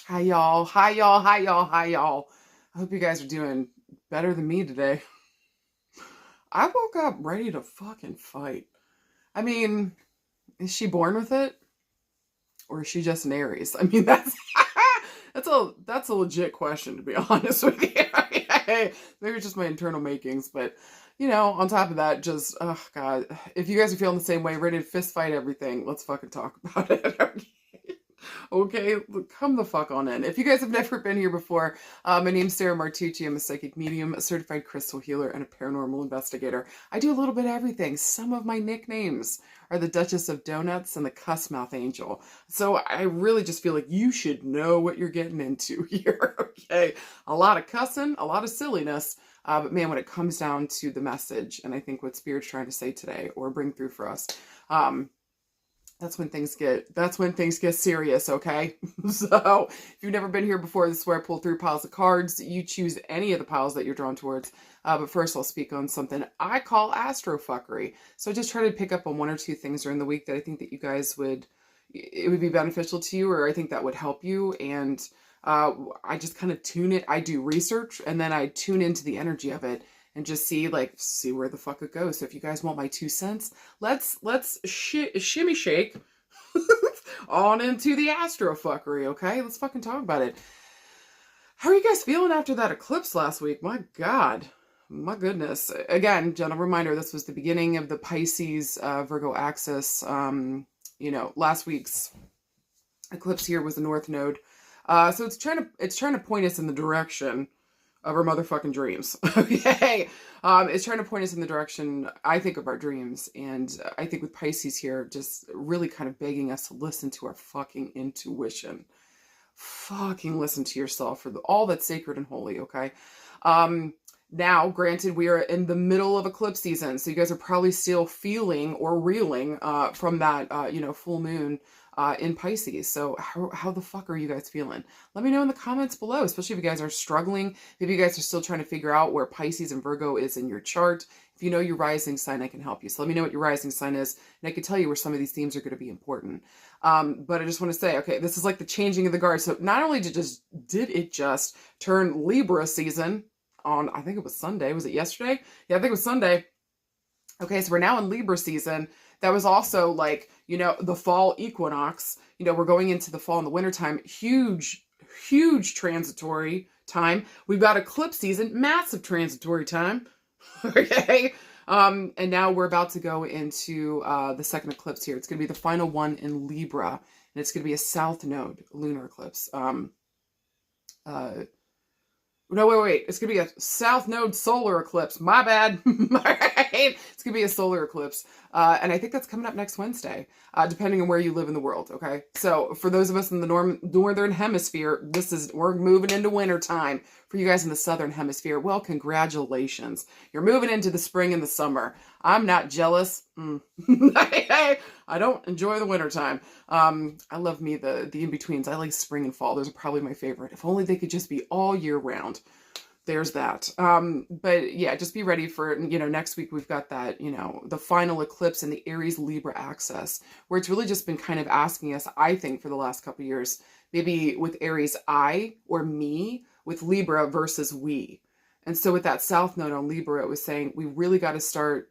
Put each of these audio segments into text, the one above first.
Hi y'all. Hi y'all. Hi y'all. Hi y'all. I hope you guys are doing better than me today. I woke up ready to fucking fight. I mean, is she born with it? Or is she just an Aries? I mean, that's that's a legit question, to be honest with you. Maybe it's just my internal makings, but on top of that, just oh god, if you guys are feeling the same way, ready to fist fight everything, let's fucking talk about it. Okay? Okay, come the fuck on in. If you guys have never been here before, my name's Sarah Martucci. I'm a psychic medium, a certified crystal healer, and a paranormal investigator. I do a little bit of everything. Some of my nicknames are the Duchess of Donuts and the Cuss Mouth Angel. So I really just feel like you should know what you're getting into here, okay? A lot of cussing, a lot of silliness, but man, when it comes down to the message, and I think what Spirit's trying to say today or bring through for us, that's when things get serious, okay? So if you've never been here before, this is where I pull three piles of cards. You choose any of the piles that you're drawn towards. But first I'll speak on something I call astrofuckery. So I just try to pick up on one or two things during the week that I think that you guys it would be beneficial to you, or I think that would help you. And I just kind of tune it. I do research and then I tune into the energy of it and just see where the fuck it goes. So if you guys want my 2 cents, let's shimmy shake on into the astrofuckery, okay? Let's fucking talk about it. How are you guys feeling after that eclipse last week? My God. My goodness. Again, gentle reminder, this was the beginning of the Pisces Virgo axis. Last week's eclipse here was the North Node. So it's trying to point us in the direction of our motherfucking dreams. Okay. It's trying to point us in the direction, I think, of our dreams. And I think with Pisces here, just really kind of begging us to listen to our fucking intuition. Fucking listen to yourself for all that's sacred and holy, okay? Now, granted, we are in the middle of eclipse season, so you guys are probably still feeling or reeling from that, full moon in Pisces. So how the fuck are you guys feeling? Let me know in the comments below, especially if you guys are struggling. Maybe you guys are still trying to figure out where Pisces and Virgo is in your chart. If you know your rising sign, I can help you. So let me know what your rising sign is, and I can tell you where some of these themes are going to be important. But I just want to say, okay, this is like the changing of the guard. So not only did it just turn Libra season on, I think it was Sunday. Was it yesterday? Yeah, I think it was Sunday. Okay, so we're now in Libra season. That was also the fall equinox. We're going into the fall and the winter time. Huge, huge transitory time. We've got eclipse season, massive transitory time. Okay. And now we're about to go into the second eclipse here. It's going to be the final one in Libra, and it's going to be a south node lunar eclipse. No, wait. It's going to be a south node solar eclipse. My bad. It's going to be a solar eclipse. And I think that's coming up next Wednesday, depending on where you live in the world, okay? So for those of us in the northern hemisphere, we're moving into winter time. For you guys in the southern hemisphere, well, congratulations. You're moving into the spring and the summer. I'm not jealous. I don't enjoy the winter time. I love me the in-betweens. I like spring and fall. Those are probably my favorite. If only they could just be all year round. There's that. But yeah, just be ready for, next week we've got that, the final eclipse in the Aries Libra axis, where it's really just been kind of asking us, I think, for the last couple of years, maybe with Aries, I or me, with Libra versus we. And so with that south node on Libra, it was saying we really got to start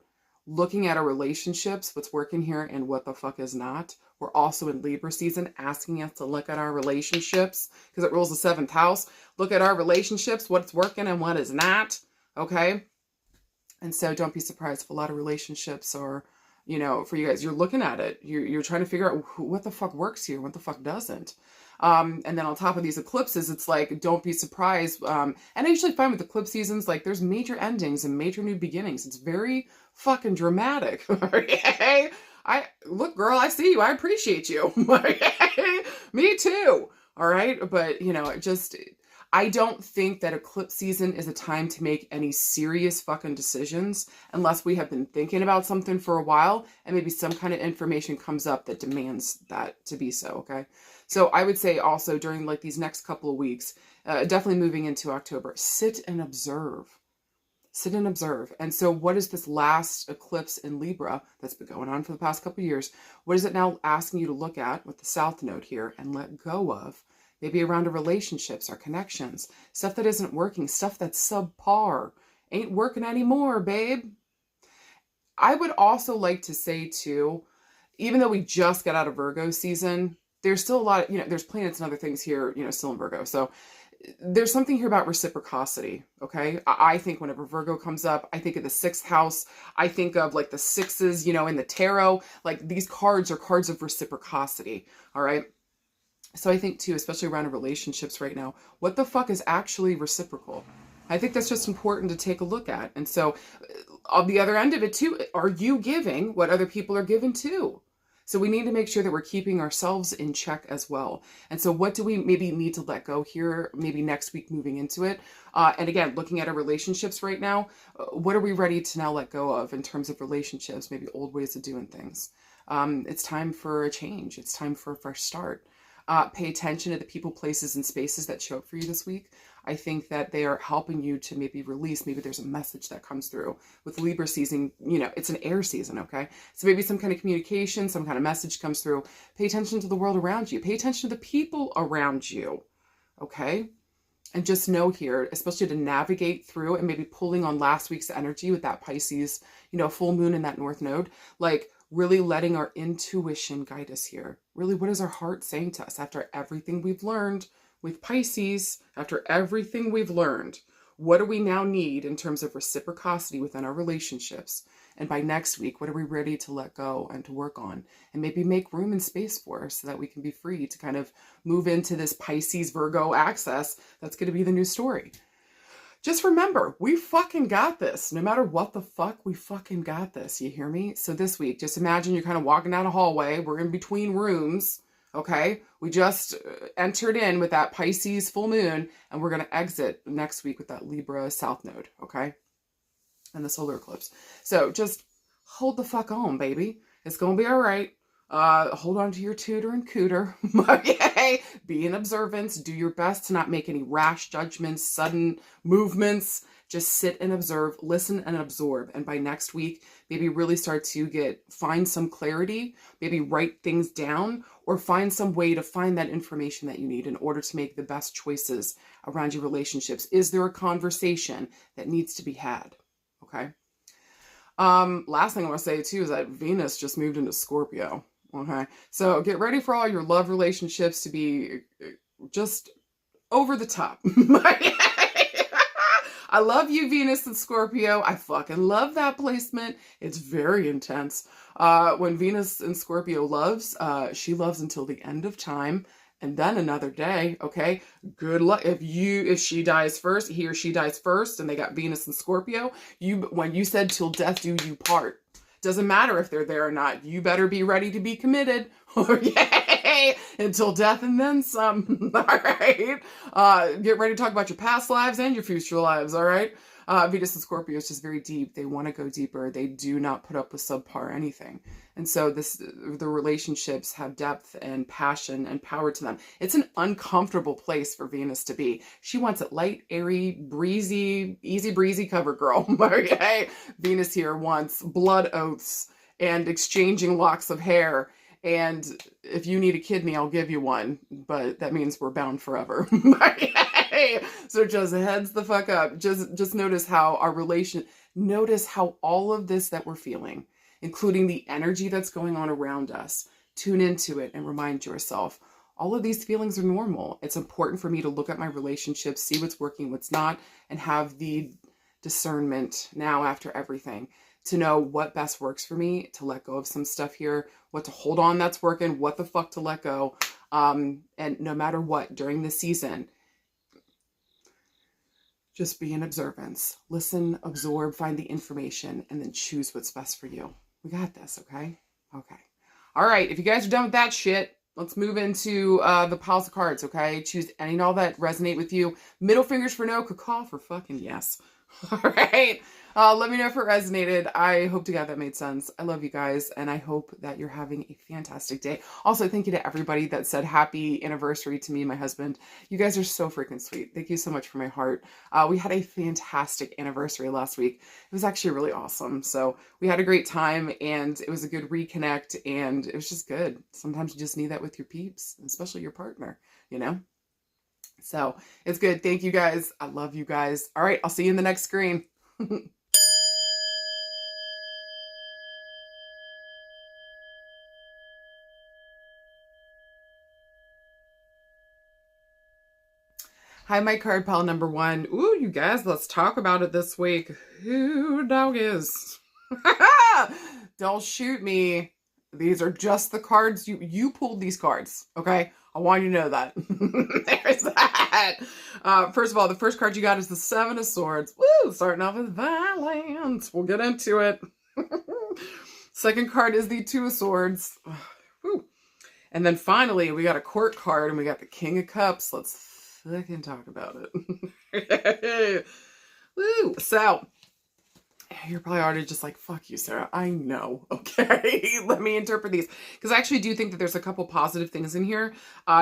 looking at our relationships, what's working here and what the fuck is not. We're also in Libra season, asking us to look at our relationships because it rules the seventh house. Look at our relationships, what's working and what is not. Okay. And so don't be surprised if a lot of relationships are, for you guys, you're looking at it. You're trying to figure out what the fuck works here, what the fuck doesn't. And then on top of these eclipses, it's like, don't be surprised. And I usually find with eclipse seasons, there's major endings and major new beginnings. It's very fucking dramatic. Okay? Look, girl, I see you. I appreciate you. Me too. All right. But, I don't think that eclipse season is a time to make any serious fucking decisions unless we have been thinking about something for a while and maybe some kind of information comes up that demands that to be so, okay? So I would say also during these next couple of weeks, definitely moving into October, sit and observe. Sit and observe. And so what is this last eclipse in Libra that's been going on for the past couple of years? What is it now asking you to look at with the south node here and let go of? maybe around our relationships, our connections, stuff that isn't working, stuff that's subpar, ain't working anymore, babe. I would also like to say too, even though we just got out of Virgo season, there's still a lot of, there's planets and other things here, still in Virgo. So there's something here about reciprocity, okay? I think whenever Virgo comes up, I think of the sixth house. I think of like the sixes, in the tarot. Like these cards are cards of reciprocity, all right? So I think too, especially around relationships right now, what the fuck is actually reciprocal? I think that's just important to take a look at. And so on the other end of it too, are you giving what other people are given too? So we need to make sure that we're keeping ourselves in check as well. And so what do we maybe need to let go here, maybe next week moving into it? And again, looking at our relationships right now, what are we ready to now let go of in terms of relationships, maybe old ways of doing things? It's time for a change. It's time for a fresh start. Pay attention to the people, places, and spaces that show up for you this week. I think that they are helping you to maybe release. Maybe there's a message that comes through. With Libra season, it's an air season, okay? So maybe some kind of communication, some kind of message comes through. Pay attention to the world around you. Pay attention to the people around you, okay? And just know here, especially to navigate through and maybe pulling on last week's energy with that Pisces, full moon in that North Node, like really letting our intuition guide us here. Really, what is our heart saying to us after everything we've learned with Pisces, after everything we've learned? What do we now need in terms of reciprocity within our relationships? And by next week, what are we ready to let go and to work on? And maybe make room and space for so that we can be free to kind of move into this Pisces Virgo axis that's going to be the new story. Just remember, we fucking got this. No matter what the fuck, we fucking got this. You hear me? So this week, just imagine you're kind of walking down a hallway. We're in between rooms, okay? We just entered in with that Pisces full moon, and we're going to exit next week with that Libra South Node, okay? And the solar eclipse. So just hold the fuck on, baby. It's going to be all right. Hold on to your tutor and cooter. Okay? Be in observance. Do your best to not make any rash judgments, sudden movements. Just sit and observe, listen and absorb. And by next week, maybe really start to find some clarity, maybe write things down, or find some way to find that information that you need in order to make the best choices around your relationships. Is there a conversation that needs to be had? Okay? Last thing I want to say too is that Venus just moved into Scorpio. Okay, so get ready for all your love relationships to be just over the top. I love you, Venus and Scorpio. I fucking love that placement. It's very intense. When Venus and Scorpio loves, she loves until the end of time and then another day. Okay, good luck. If she dies first, he or she dies first, and they got Venus and Scorpio. When you said till death do you part. Doesn't matter if they're there or not. You better be ready to be committed. Okay. Until death and then some. All right. Get ready to talk about your past lives and your future lives. All right. Venus and Scorpio is just very deep. They want to go deeper. They do not put up with subpar anything. And so the relationships have depth and passion and power to them. It's an uncomfortable place for Venus to be. She wants it light, airy, breezy, easy breezy cover girl. Okay. Venus here wants blood oaths and exchanging locks of hair. And if you need a kidney, I'll give you one. But that means we're bound forever. So just heads the fuck up. Just notice how notice how all of this that we're feeling, including the energy that's going on around us, tune into it and remind yourself, all of these feelings are normal. It's important for me to look at my relationships, see what's working, what's not, and have the discernment now after everything to know what best works for me, to let go of some stuff here, what to hold on that's working, what the fuck to let go. And no matter what, during the season, just be in observance. Listen, absorb, find the information, and then choose what's best for you. We got this, okay? Okay. All right, if you guys are done with that shit, let's move into the piles of cards, okay? Choose any and all that resonate with you. Middle fingers for no, caw for fucking yes. All right. Let me know if it resonated. I hope to God that made sense. I love you guys, and I hope that you're having a fantastic day. Also, thank you to everybody that said happy anniversary to me and my husband. You guys are so freaking sweet. Thank you so much from my heart. We had a fantastic anniversary last week. It was actually really awesome. So we had a great time, and it was a good reconnect, and it was just good. Sometimes you just need that with your peeps, especially your partner, you know? So it's good. Thank you guys. I love you guys. All right, I'll see you in the next screen. Hi, my card pal number one. Ooh, you guys, let's talk about it this week. Who dog is? Don't shoot me. These are just the cards. You pulled these cards, okay? I want you to know that. There's that. First of all, the first card you got is the Seven of Swords. Woo! Starting off with violence. We'll get into it. Second card is the Two of Swords. Woo. And then finally, we got a Court card, and we got the King of Cups. Let's fucking talk about it. Woo! So, you're probably already just like, fuck you, Sarah. I know. Okay. Let me interpret these. Because I actually do think that there's a couple positive things in here.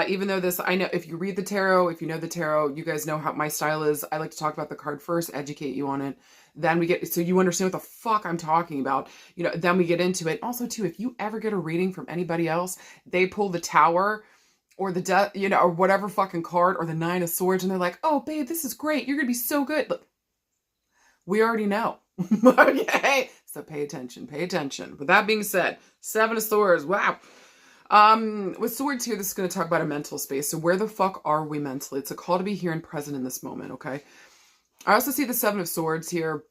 Even though this, I know if you read the tarot, if you know the tarot, you guys know how my style is. I like to talk about the card first, educate you on it. Then we get, so you understand what the fuck I'm talking about. You know, then we get into it. Also, too, if you ever get a reading from anybody else, they pull the Tower or the death, you know, or whatever fucking card, or the Nine of Swords, and they're like, oh, babe, this is great. You're going to be so good. Look, we already know. Okay, so pay attention, pay attention. With that being said, Seven of Swords, wow. With swords here, this is going to talk about a mental space. So where the fuck are we mentally? It's a call to be here and present in this moment, okay? I also see the Seven of Swords here.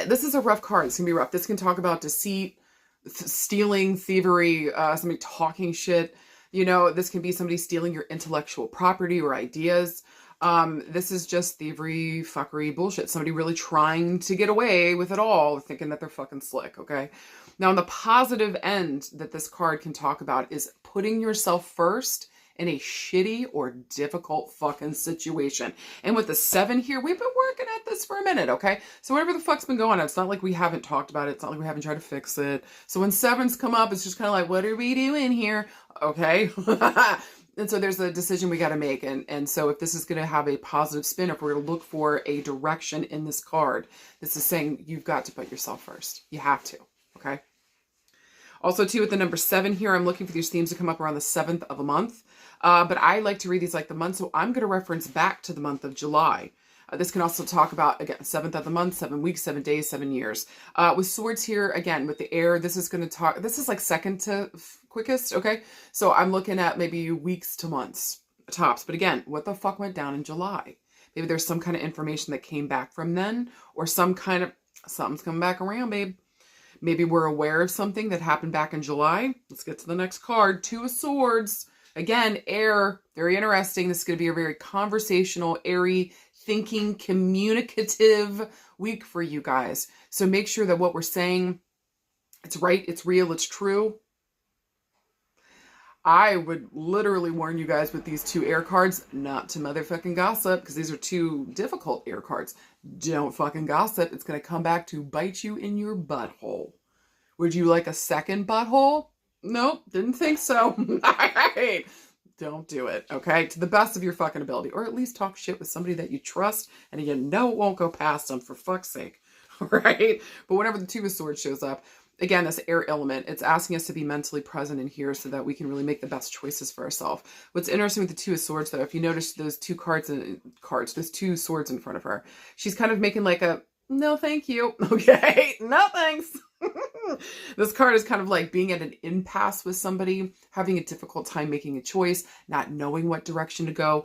This is a rough card. It's going to be rough. This can talk about deceit, stealing, thievery, somebody talking shit. You know, this can be somebody stealing your intellectual property or ideas. This is just thievery, fuckery, bullshit. Somebody really trying to get away with it all, thinking that they're fucking slick, okay? Now, on the positive end that this card can talk about is putting yourself first in a shitty or difficult fucking situation. And with the Seven here, we've been working at this for a minute, okay? So whatever the fuck's been going on, it's not like we haven't talked about it. It's not like we haven't tried to fix it. So when Sevens come up, it's just kind of like, what are we doing here? Okay? And so there's a decision we got to make. And so if this is going to have a positive spin, if we're going to look for a direction in this card, this is saying you've got to put yourself first. You have to, okay? Also, too, with the number 7 here, I'm looking for these themes to come up around the 7th of a month. But I like to read these like the month, so I'm going to reference back to the month of July. This can also talk about, again, 7th of the month, 7 weeks, 7 days, 7 years. With swords here, again, with the air, this is going to talk, this is like second to quickest, okay? So I'm looking at maybe weeks to months, tops. But again, what the fuck went down in July? Maybe there's some kind of information that came back from then, or some kind of, something's coming back around, babe. Maybe we're aware of something that happened back in July. Let's get to the next card, Two of Swords. Again, air, very interesting. This is going to be a very conversational, airy, thinking, communicative week for you guys. So make sure that what we're saying, it's right, it's real, it's true. I would literally warn you guys with these two air cards not to motherfucking gossip, because these are two difficult air cards. Don't fucking gossip. It's going to come back to bite you in your butthole. Would you like a second butthole? Nope, didn't think so. All right. Don't do it, okay? To the best of your fucking ability. Or at least talk shit with somebody that you trust and you know it won't go past them, for fuck's sake. All right? But whenever the Two of Swords shows up, again, this air element, it's asking us to be mentally present in here so that we can really make the best choices for ourselves. What's interesting with the Two of Swords, though, if you notice those two there's two swords in front of her. She's kind of making like a, no, thank you. Okay, no thanks. This card is kind of like being at an impasse with somebody, having a difficult time making a choice, not knowing what direction to go.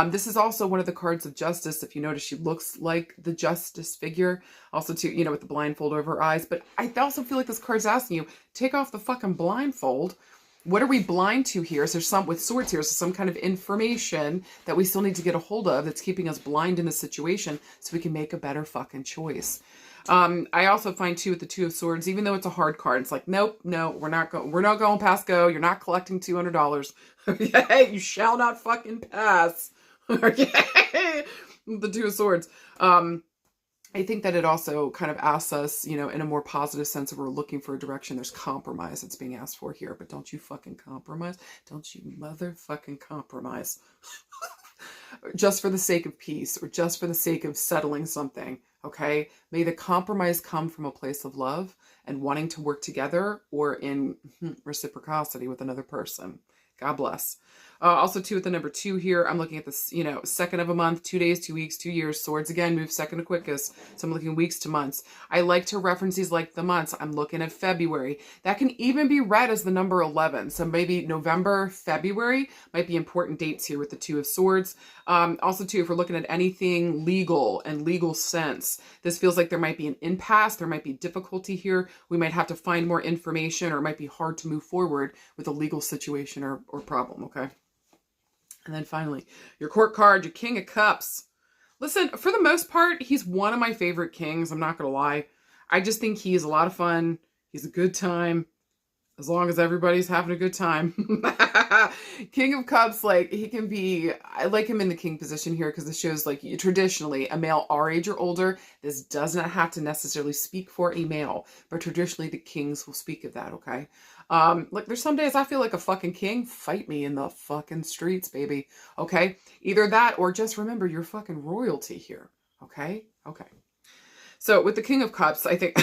This is also one of the cards of justice. If you notice, she looks like the justice figure. Also, too, you know, with the blindfold over her eyes. But I also feel like this card's asking you, take off the fucking blindfold. What are we blind to here? Is there some, with swords here, is some kind of information that we still need to get a hold of that's keeping us blind in the situation so we can make a better fucking choice. I also find too with the Two of Swords, even though it's a hard card, it's like, nope, no, we're not going past go. You're not collecting $200. Okay, you shall not fucking pass. Okay, the Two of Swords. I think that it also kind of asks us, you know, in a more positive sense, if we're looking for a direction, there's compromise that's being asked for here. But don't you fucking compromise. Don't you motherfucking compromise. Just for the sake of peace, or just for the sake of settling something, okay? May the compromise come from a place of love and wanting to work together, or in reciprocity with another person. God bless. Also, too, with the number 2 here, I'm looking at this, you know, second of a month, 2 days, 2 weeks, 2 years. Swords, again, move second to quickest. So I'm looking weeks to months. I like to reference these like the months. I'm looking at February. That can even be read as the number 11. So maybe November, February might be important dates here with the 2 of Swords. Also, too, if we're looking at anything legal and legal sense, this feels like there might be an impasse. There might be difficulty here. We might have to find more information, or it might be hard to move forward with a legal situation or problem, okay? And then finally, your court card, your King of Cups. Listen, for the most part, he's one of my favorite kings. I'm not going to lie. I just think he's a lot of fun. He's a good time. As long as everybody's having a good time. King of Cups, like, he can be, I like him in the king position here because this shows, like, traditionally, a male our age or older. This does not have to necessarily speak for a male, but traditionally the kings will speak of that, okay? Like, there's some days I feel like a fucking king. Fight me in the fucking streets, baby. Okay? Either that or just remember you're fucking royalty here. Okay? Okay. So with the King of Cups, I think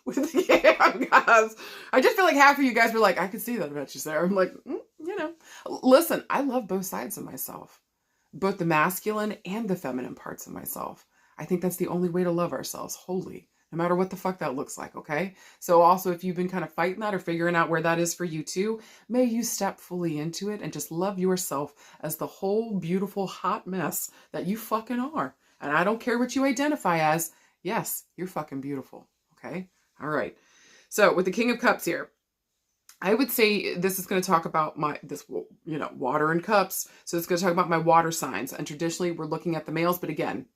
with the King of Cups, I just feel like half of you guys were like, I could see that about you, Sarah. I'm like, you know, listen, I love both sides of myself, both the masculine and the feminine parts of myself. I think that's the only way to love ourselves wholly, no matter what the fuck that looks like, okay? So also, if you've been kind of fighting that or figuring out where that is for you too, may you step fully into it and just love yourself as the whole beautiful hot mess that you fucking are. And I don't care what you identify as. Yes, you're fucking beautiful, okay? All right. So with the King of Cups here, I would say this is going to talk about water and cups. So it's going to talk about my water signs. And traditionally, we're looking at the males, but again,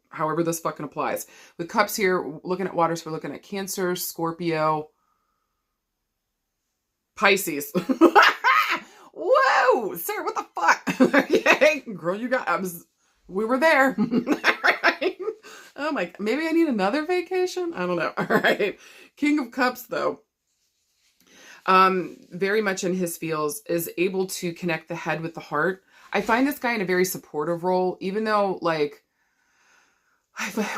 however this fucking applies. With cups here, looking at waters, we're looking at Cancer, Scorpio, Pisces. Whoa! Sarah, what the fuck? Okay, girl, we were there. Right? Oh my, maybe I need another vacation? I don't know. All right. King of Cups, though, very much in his feels, is able to connect the head with the heart. I find this guy in a very supportive role, even though, like,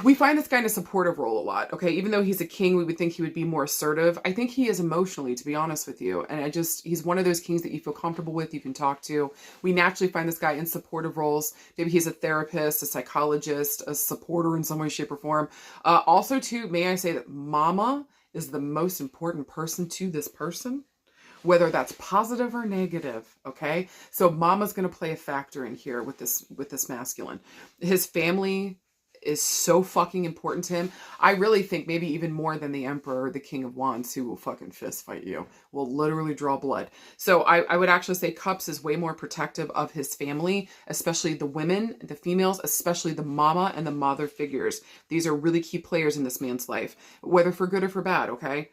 we find this guy in a supportive role a lot, okay? Even though he's a king, we would think he would be more assertive. I think he is emotionally, to be honest with you. And he's one of those kings that you feel comfortable with, you can talk to. We naturally find this guy in supportive roles. Maybe he's a therapist, a psychologist, a supporter in some way, shape, or form. Also, too, may I say that mama is the most important person to this person, whether that's positive or negative, okay? So mama's going to play a factor in here with this masculine. His family is so fucking important to him. I really think maybe even more than the Emperor or the King of Wands, who will fucking fist fight you, will literally draw blood. So I would actually say Cups is way more protective of his family, especially the women, the females, especially the mama and the mother figures. These are really key players in this man's life, whether for good or for bad, okay?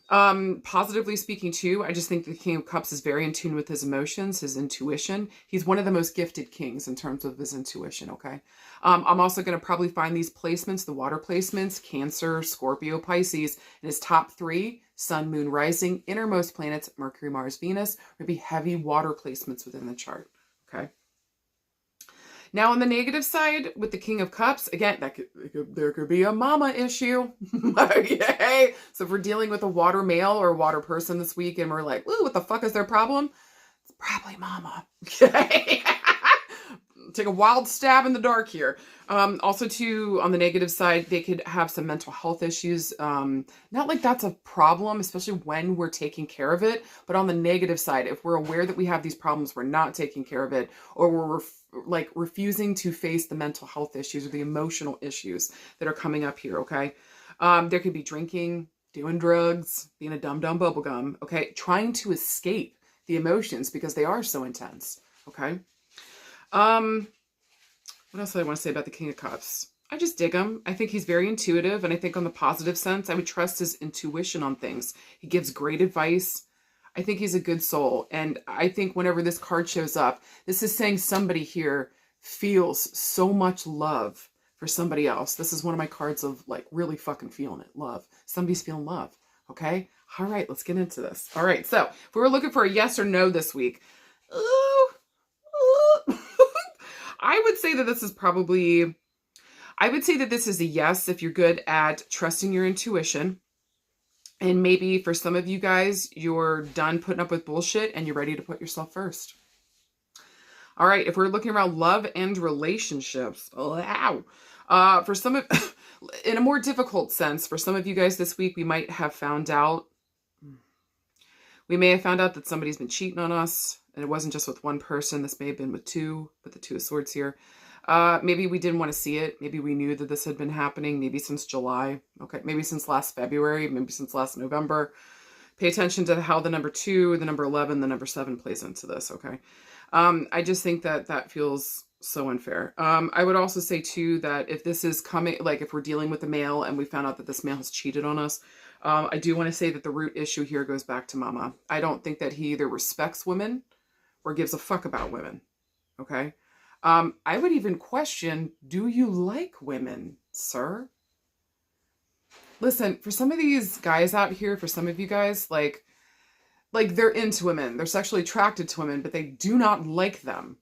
Positively speaking too, I just think the King of Cups is very in tune with his emotions, his intuition. He's one of the most gifted kings in terms of his intuition, okay? I'm also going to probably find these placements, the water placements, Cancer, Scorpio, Pisces, in his top 3, Sun, Moon, Rising, innermost planets, Mercury, Mars, Venus, would be heavy water placements within the chart, okay? Now, on the negative side, with the King of Cups, again, there could be a mama issue. Okay? So if we're dealing with a water male or a water person this week and we're like, ooh, what the fuck is their problem? It's probably mama. Okay? Take a wild stab in the dark here. Also, too, on the negative side, they could have some mental health issues. Not like that's a problem, especially when we're taking care of it. But on the negative side, if we're aware that we have these problems, we're not taking care of it, or we're refusing to face the mental health issues or the emotional issues that are coming up here, okay? There could be drinking, doing drugs, being a dumb bubblegum, okay? Trying to escape the emotions because they are so intense, okay? What else do I want to say about the King of Cups? I just dig him. I think he's very intuitive, and I think on the positive sense, I would trust his intuition on things. He gives great advice. I think he's a good soul, and I think whenever this card shows up, this is saying somebody here feels so much love for somebody else. This is one of my cards of, like, really fucking feeling it. Love. Somebody's feeling love, okay? All right, let's get into this. All right, so if we were looking for a yes or no this week, I would say that this is a yes if you're good at trusting your intuition. And maybe for some of you guys, you're done putting up with bullshit and you're ready to put yourself first. All right, if we're looking around love and relationships, wow. For some of, in a more difficult sense, for some of you guys this week, we may have found out that somebody's been cheating on us, and it wasn't just with one person. This may have been with two, with the Two of Swords here. Maybe we didn't want to see it. Maybe we knew that this had been happening, maybe since July. Okay, maybe since last February, maybe since last November. Pay attention to how the number 2, the number 11, the number 7 plays into this, okay? I just think that feels so unfair. I would also say, too, that if this is coming, like if we're dealing with a male and we found out that this male has cheated on us, I do want to say that the root issue here goes back to mama. I don't think that he either respects women or gives a fuck about women, okay? I would even question, do you like women, sir? Listen, for some of these guys out here, for some of you guys, like they're into women, they're sexually attracted to women, but they do not like them.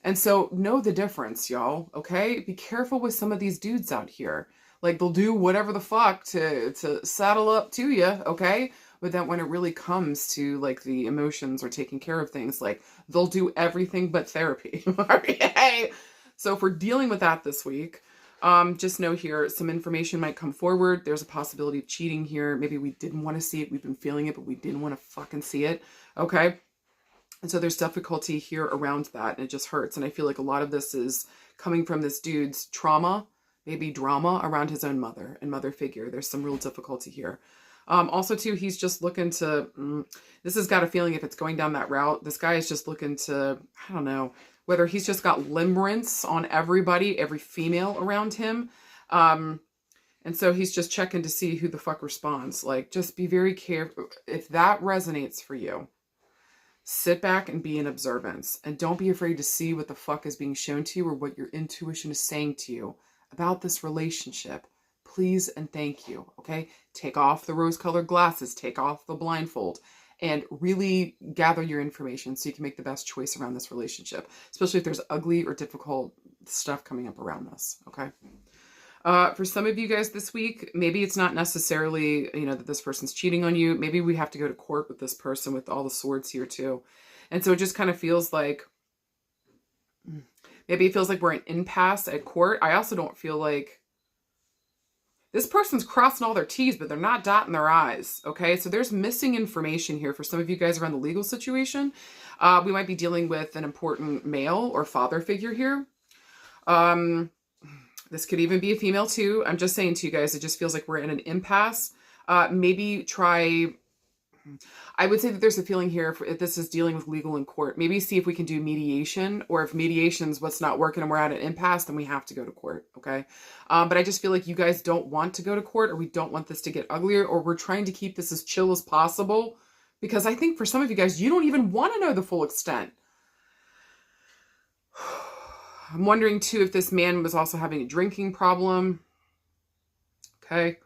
And so know the difference, y'all, okay? Be careful with some of these dudes out here. Like, they'll do whatever the fuck to saddle up to you, okay? But then when it really comes to, like, the emotions or taking care of things, like, they'll do everything but therapy, okay? So if we're dealing with that this week, just know here, some information might come forward. There's a possibility of cheating here. Maybe we didn't want to see it. We've been feeling it, but we didn't want to fucking see it. Okay. And so there's difficulty here around that, and it just hurts. And I feel like a lot of this is coming from this dude's trauma, maybe drama around his own mother and mother figure. There's some real difficulty here. Also too, he's just looking to, this has got a feeling if it's going down that route, this guy is just looking to, I don't know, whether he's just got limerence on everybody, every female around him. And so he's just checking to see who the fuck responds. Like, just be very careful. If that resonates for you, sit back and be in observance. And don't be afraid to see what the fuck is being shown to you or what your intuition is saying to you about this relationship. Please and thank you, okay? Take off the rose-colored glasses. Take off the blindfold. And really gather your information so you can make the best choice around this relationship, especially if there's ugly or difficult stuff coming up around this, okay? For some of you guys this week, maybe it's not necessarily, that this person's cheating on you. Maybe we have to go to court with this person with all the swords here too. And so it just kind of feels like, maybe it feels like we're an impasse at court. I also don't feel like this person's crossing all their T's, but they're not dotting their I's, okay? So there's missing information here for some of you guys around the legal situation. We might be dealing with an important male or father figure here. This could even be a female too. I'm just saying to you guys, it just feels like we're in an impasse. Maybe try... I would say that there's a feeling here if this is dealing with legal in court. Maybe see if we can do mediation, or if mediation's what's not working and we're at an impasse, then we have to go to court, okay? But I just feel like you guys don't want to go to court, or we don't want this to get uglier, or we're trying to keep this as chill as possible, because I think for some of you guys, you don't even want to know the full extent. I'm wondering too if this man was also having a drinking problem, okay?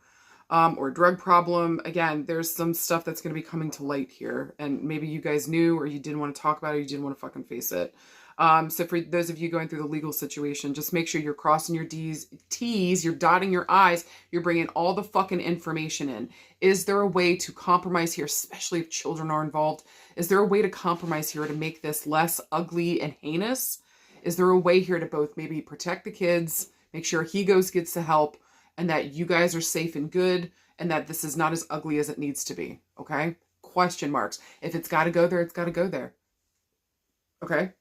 Or drug problem. Again, there's some stuff that's going to be coming to light here. And maybe you guys knew, or you didn't want to talk about it, or you didn't want to fucking face it. So for those of you going through the legal situation, just make sure you're crossing your T's, you're dotting your I's, you're bringing all the fucking information in. Is there a way to compromise here, especially if children are involved? Is there a way to compromise here to make this less ugly and heinous? Is there a way here to both maybe protect the kids, make sure he gets the help, and that you guys are safe and good, and that this is not as ugly as it needs to be, okay? Question marks. If it's got to go there, it's got to go there, okay?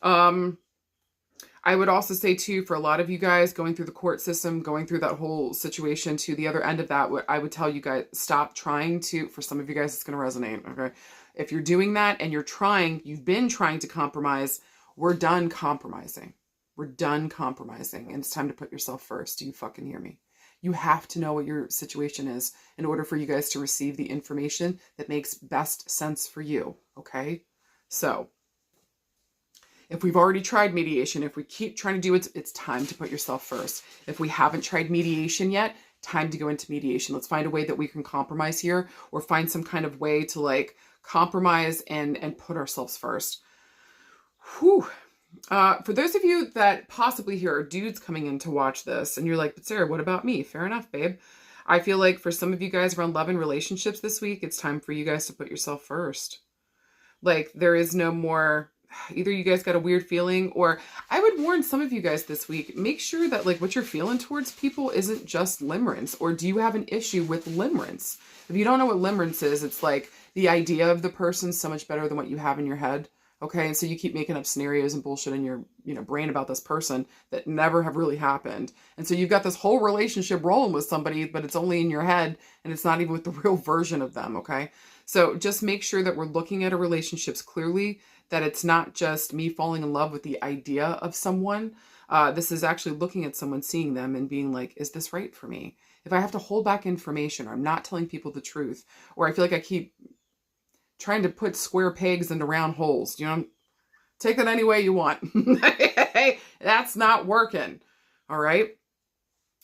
I would also say, too, for a lot of you guys going through the court system, going through that whole situation, to the other end of that, I would tell you guys, stop trying to, for some of you guys, it's going to resonate, okay? If you're doing that and you've been trying to compromise, we're done compromising. We're done compromising, and it's time to put yourself first. Do you fucking hear me? You have to know what your situation is in order for you guys to receive the information that makes best sense for you, okay? So, if we've already tried mediation, if we keep trying to do it, it's time to put yourself first. If we haven't tried mediation yet, time to go into mediation. Let's find a way that we can compromise here, or find some kind of way to, like, compromise and put ourselves first. Whew. For those of you that possibly here are dudes coming in to watch this, and you're like, but Sarah, what about me? Fair enough, babe. I feel like for some of you guys around love and relationships this week, it's time for you guys to put yourself first. Like, there is no more, either you guys got a weird feeling, or I would warn some of you guys this week, make sure that like what you're feeling towards people isn't just limerence, or do you have an issue with limerence? If you don't know what limerence is, it's like the idea of the person so much better than what you have in your head. Okay. And so you keep making up scenarios and bullshit in your, brain about this person that never have really happened. And so you've got this whole relationship rolling with somebody, but it's only in your head and it's not even with the real version of them. Okay. So just make sure that we're looking at our relationships clearly, that it's not just me falling in love with the idea of someone. This is actually looking at someone, seeing them and being like, is this right for me? If I have to hold back information, or I'm not telling people the truth, or I feel like I keep trying to put square pegs into round holes, take that any way you want. That's not working. All right.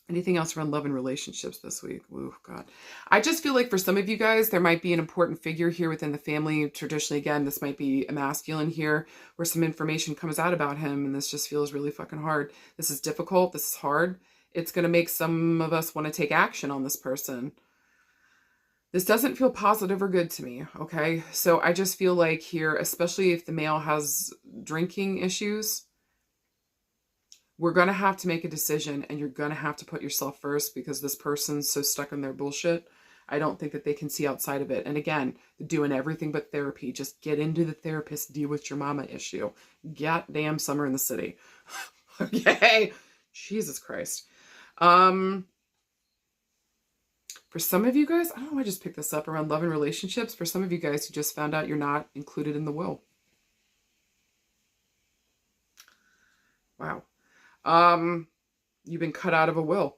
Anything else around love and relationships this week? Oh, God. I just feel like for some of you guys, there might be an important figure here within the family. Traditionally, again, this might be a masculine here, where some information comes out about him, and this just feels really fucking hard. This is difficult. This is hard. It's going to make some of us want to take action on this person. This doesn't feel positive or good to me, okay? So I just feel like here, especially if the male has drinking issues, we're going to have to make a decision, and you're going to have to put yourself first, because this person's so stuck in their bullshit. I don't think that they can see outside of it. And again, doing everything but therapy. Just get into the therapist, deal with your mama issue. Goddamn summer in the city. Okay? Jesus Christ. For some of you guys, I don't know, I just picked this up around love and relationships. For some of you guys who just found out you're not included in the will. Wow. You've been cut out of a will.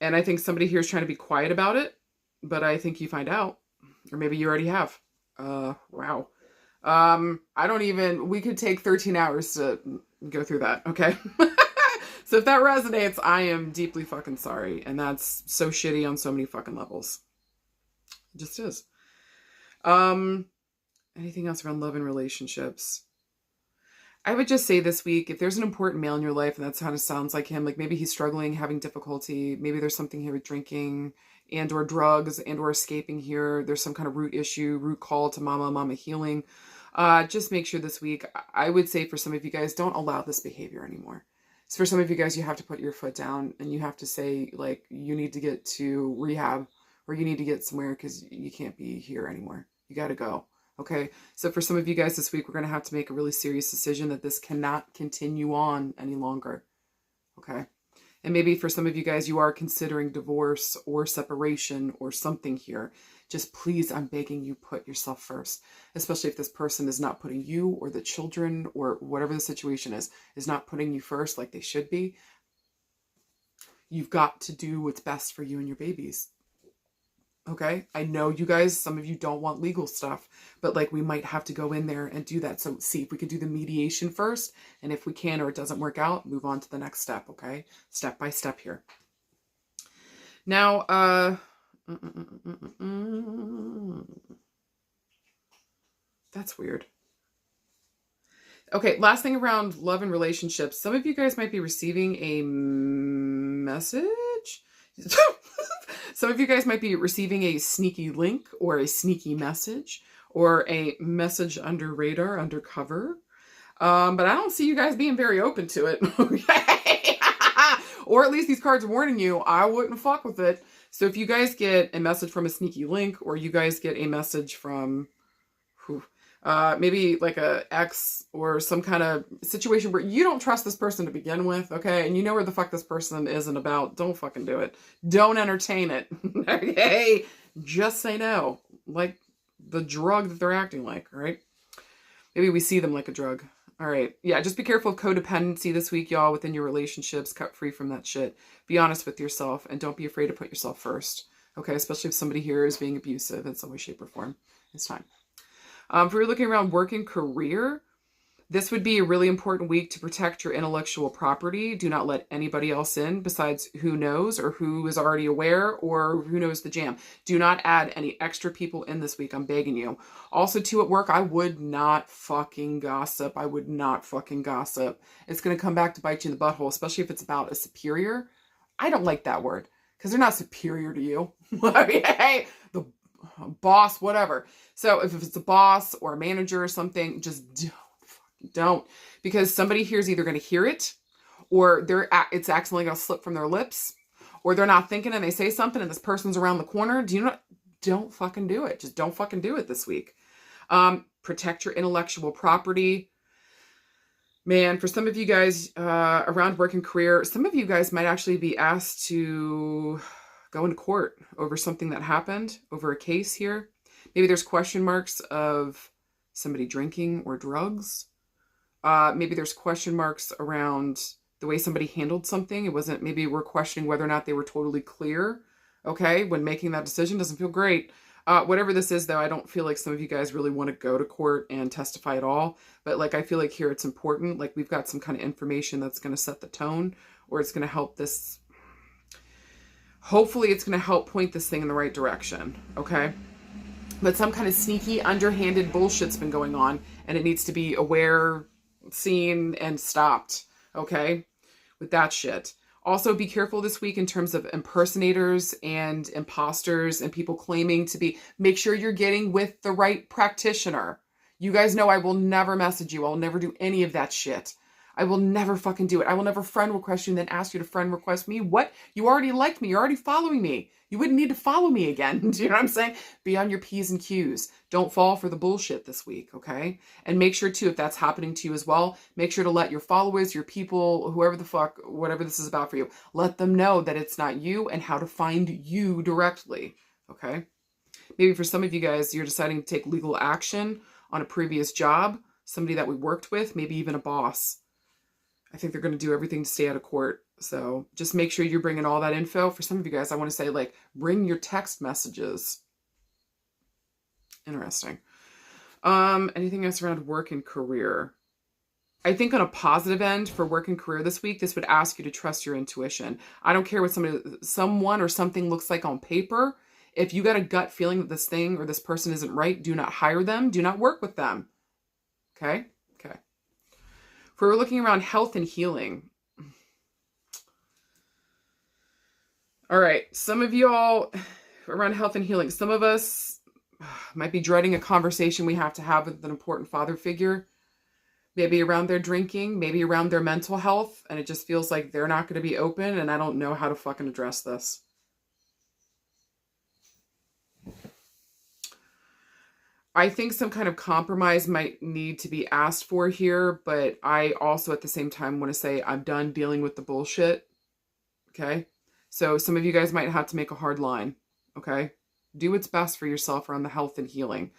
And I think somebody here is trying to be quiet about it, but I think you find out, or maybe you already have. Wow. We could take 13 hours to go through that. Okay. So if that resonates, I am deeply fucking sorry. And that's so shitty on so many fucking levels. It just is. Anything else around love and relationships? I would just say this week, if there's an important male in your life, and that kind of sounds like him, like maybe he's struggling, having difficulty, maybe there's something here with drinking and or drugs and or escaping here. There's some kind of root issue, root call to mama healing. Just make sure this week, I would say for some of you guys, don't allow this behavior anymore. So for some of you guys, you have to put your foot down and you have to say, like, you need to get to rehab, or you need to get somewhere because you can't be here anymore. You got to go. Okay. So for some of you guys this week, we're going to have to make a really serious decision that this cannot continue on any longer. Okay. And maybe for some of you guys, you are considering divorce or separation or something here. Just please, I'm begging you, put yourself first, especially if this person is not putting you or the children or whatever the situation is not putting you first like they should be. You've got to do what's best for you and your babies. Okay. I know you guys, some of you don't want legal stuff, but like we might have to go in there and do that. So see if we could do the mediation first. And if we can, or it doesn't work out, move on to the next step. Okay. Step by step here. Now, that's weird. Okay. Last thing around love and relationships. Some of you guys might be receiving a message. Some of you guys might be receiving a sneaky link or a sneaky message or a message under radar, undercover. But I don't see you guys being very open to it. Okay. Or at least these cards are warning you, I wouldn't fuck with it. So if you guys get a message from a sneaky link, or you guys get a message from maybe like a ex or some kind of situation where you don't trust this person to begin with, okay? And you know where the fuck this person is and about, don't fucking do it. Don't entertain it, okay? Just say no. Like the drug that they're acting like, all right? Maybe we see them like a drug. All right. Yeah, just be careful of codependency this week, y'all, within your relationships. Cut free from that shit. Be honest with yourself, and don't be afraid to put yourself first, okay? Especially if somebody here is being abusive in some way, shape, or form. It's time. If we're looking around work and career, this would be a really important week to protect your intellectual property. Do not let anybody else in besides who knows or who is already aware or who knows the jam. Do not add any extra people in this week. I'm begging you. Also, too, at work, I would not fucking gossip. I would not fucking gossip. It's going to come back to bite you in the butthole, especially if it's about a superior. I don't like that word because they're not superior to you. Okay? boss, whatever. So if it's a boss or a manager or something, just don't. Because somebody here is either going to hear it, or it's accidentally going to slip from their lips, or they're not thinking and they say something and this person's around the corner. Don't fucking do it. Just don't fucking do it this week. Protect your intellectual property. Man, for some of you guys around work and career, some of you guys might actually be asked to go into court over something that happened, over a case here. Maybe there's question marks of somebody drinking or drugs. Maybe there's question marks around the way somebody handled something. Maybe we're questioning whether or not they were totally clear, okay, when making that decision. Doesn't feel great. Whatever this is, though, I don't feel like some of you guys really want to go to court and testify at all. But like, I feel like here it's important. Like, we've got some kind of information that's going to set the tone, or it's going to help this. Hopefully it's going to help point this thing in the right direction. Okay. But some kind of sneaky, underhanded bullshit's been going on, and it needs to be aware, seen, and stopped. Okay. With that shit. Also, be careful this week in terms of impersonators and imposters and people claiming to be. Make sure you're getting with the right practitioner. You guys know I will never message you. I'll never do any of that shit. I will never fucking do it. I will never friend request you and then ask you to friend request me. What? You already liked me. You're already following me. You wouldn't need to follow me again. Do you know what I'm saying? Be on your P's and Q's. Don't fall for the bullshit this week, okay? And make sure, too, if that's happening to you as well, make sure to let your followers, your people, whoever the fuck, whatever this is about for you, let them know that it's not you and how to find you directly, okay? Maybe for some of you guys, you're deciding to take legal action on a previous job, somebody that we worked with, maybe even a boss. I think they're going to do everything to stay out of court. So just make sure you're bringing all that info. For some of you guys, I want to say, like, bring your text messages. Interesting. Anything else around work and career? I think on a positive end for work and career this week, this would ask you to trust your intuition. I don't care what someone or something looks like on paper. If you got a gut feeling that this thing or this person isn't right, do not hire them. Do not work with them. Okay? Okay. If we're looking around health and healing. All right. Some of y'all around health and healing, some of us might be dreading a conversation we have to have with an important father figure. Maybe around their drinking, maybe around their mental health. And it just feels like they're not going to be open and I don't know how to fucking address this. I think some kind of compromise might need to be asked for here, but I also at the same time want to say I'm done dealing with the bullshit. Okay? So some of you guys might have to make a hard line. Okay? Do what's best for yourself around the health and healing.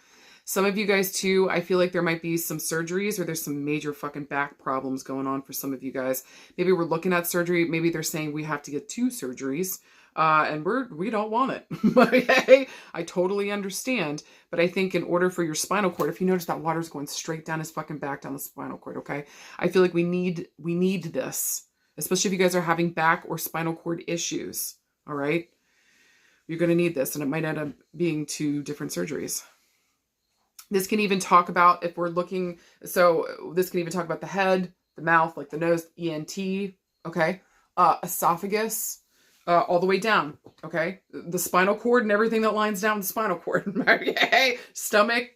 Some of you guys too, I feel like there might be some surgeries or there's some major fucking back problems going on for some of you guys. Maybe we're looking at surgery. Maybe they're saying we have to get 2 surgeries. And we don't want it. Okay? I totally understand. But I think in order for your spinal cord, if you notice that water's going straight down his fucking back, down the spinal cord, okay? I feel like we need this. Especially if you guys are having back or spinal cord issues. All right? You're going to need this. And it might end up being 2 different surgeries. This can even talk about if we're looking. So this can even talk about the head, the mouth, like the nose, ENT. Okay? Esophagus. All the way down, okay? The spinal cord and everything that lines down the spinal cord, okay? Stomach,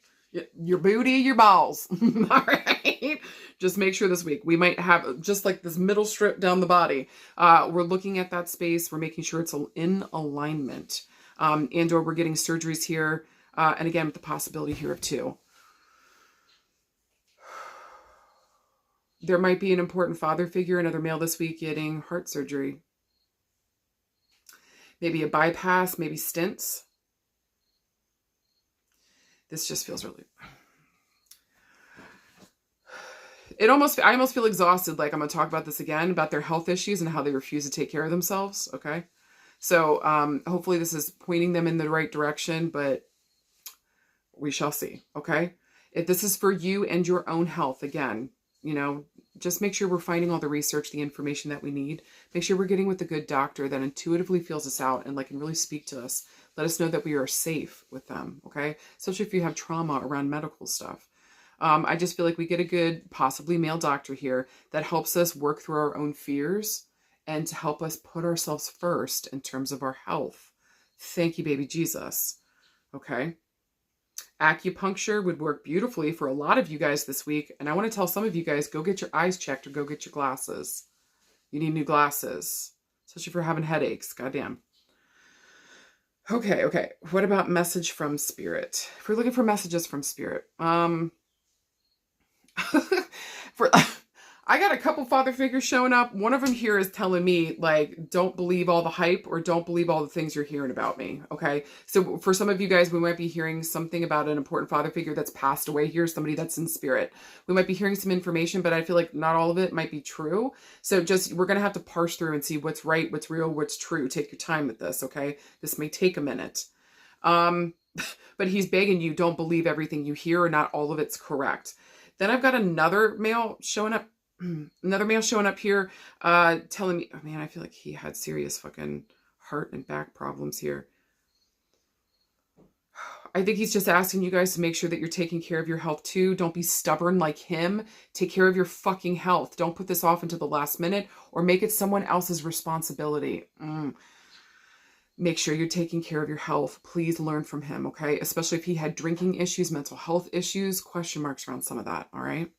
your booty, your balls, all right? Just make sure this week, we might have just like this middle strip down the body. We're looking at that space. We're making sure it's in alignment. And or we're getting surgeries here. And again, with the possibility here of 2. There might be an important father figure, another male this week getting heart surgery. Maybe a bypass, maybe stents. This just feels really... I almost feel exhausted, like I'm going to talk about this again, about their health issues and how they refuse to take care of themselves, okay? So hopefully this is pointing them in the right direction, but we shall see, okay? If this is for you and your own health, again, you know, just make sure we're finding all the research, the information that we need. Make sure we're getting with a good doctor that intuitively feels us out and like can really speak to us. Let us know that we are safe with them, okay? Especially if you have trauma around medical stuff. I just feel like we get a good, possibly male doctor here that helps us work through our own fears and to help us put ourselves first in terms of our health. Thank you, baby Jesus. Okay. Acupuncture would work beautifully for a lot of you guys this week. And I want to tell some of you guys, go get your eyes checked or go get your glasses. You need new glasses, especially if you're having headaches. Goddamn. Okay. What about message from spirit? If we're looking for messages from spirit, for I got a couple father figures showing up. One of them here is telling me, like, don't believe all the hype or don't believe all the things you're hearing about me. Okay. So for some of you guys, we might be hearing something about an important father figure that's passed away here, somebody that's in spirit. We might be hearing some information, but I feel like not all of it might be true. So just, we're going to have to parse through and see what's right, what's real, what's true. Take your time with this. Okay. This may take a minute. But he's begging you, don't believe everything you hear or not all of it's correct. Then I've got another male showing up. Another male showing up here, telling me, oh man, I feel like he had serious fucking heart and back problems here. I think he's just asking you guys to make sure that you're taking care of your health too. Don't be stubborn like him. Take care of your fucking health. Don't put this off until the last minute or make it someone else's responsibility. Make sure you're taking care of your health. Please learn from him, okay? Especially if he had drinking issues, mental health issues, question marks around some of that, all right?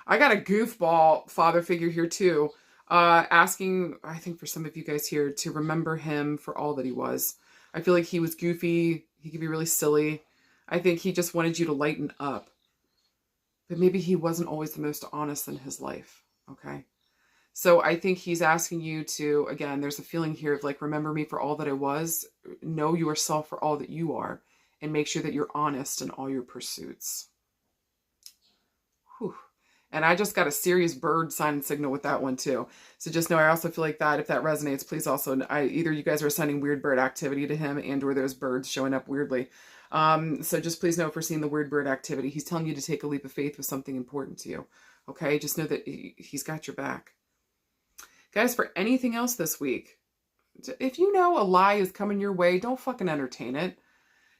I got a goofball father figure here too, asking, I think for some of you guys here, to remember him for all that he was. I feel like he was goofy. He could be really silly. I think he just wanted you to lighten up. But maybe he wasn't always the most honest in his life, okay? So I think he's asking you to, again, there's a feeling here of like, remember me for all that I was, know yourself for all that you are, and make sure that you're honest in all your pursuits. Whew. And I just got a serious bird sign signal with that one too. So just know I also feel like that if that resonates, please also, either you guys are assigning weird bird activity to him and or there's birds showing up weirdly. So just please know if we're seeing the weird bird activity, he's telling you to take a leap of faith with something important to you. Okay, just know that he's got your back. Guys, for anything else this week, if you know a lie is coming your way, don't fucking entertain it.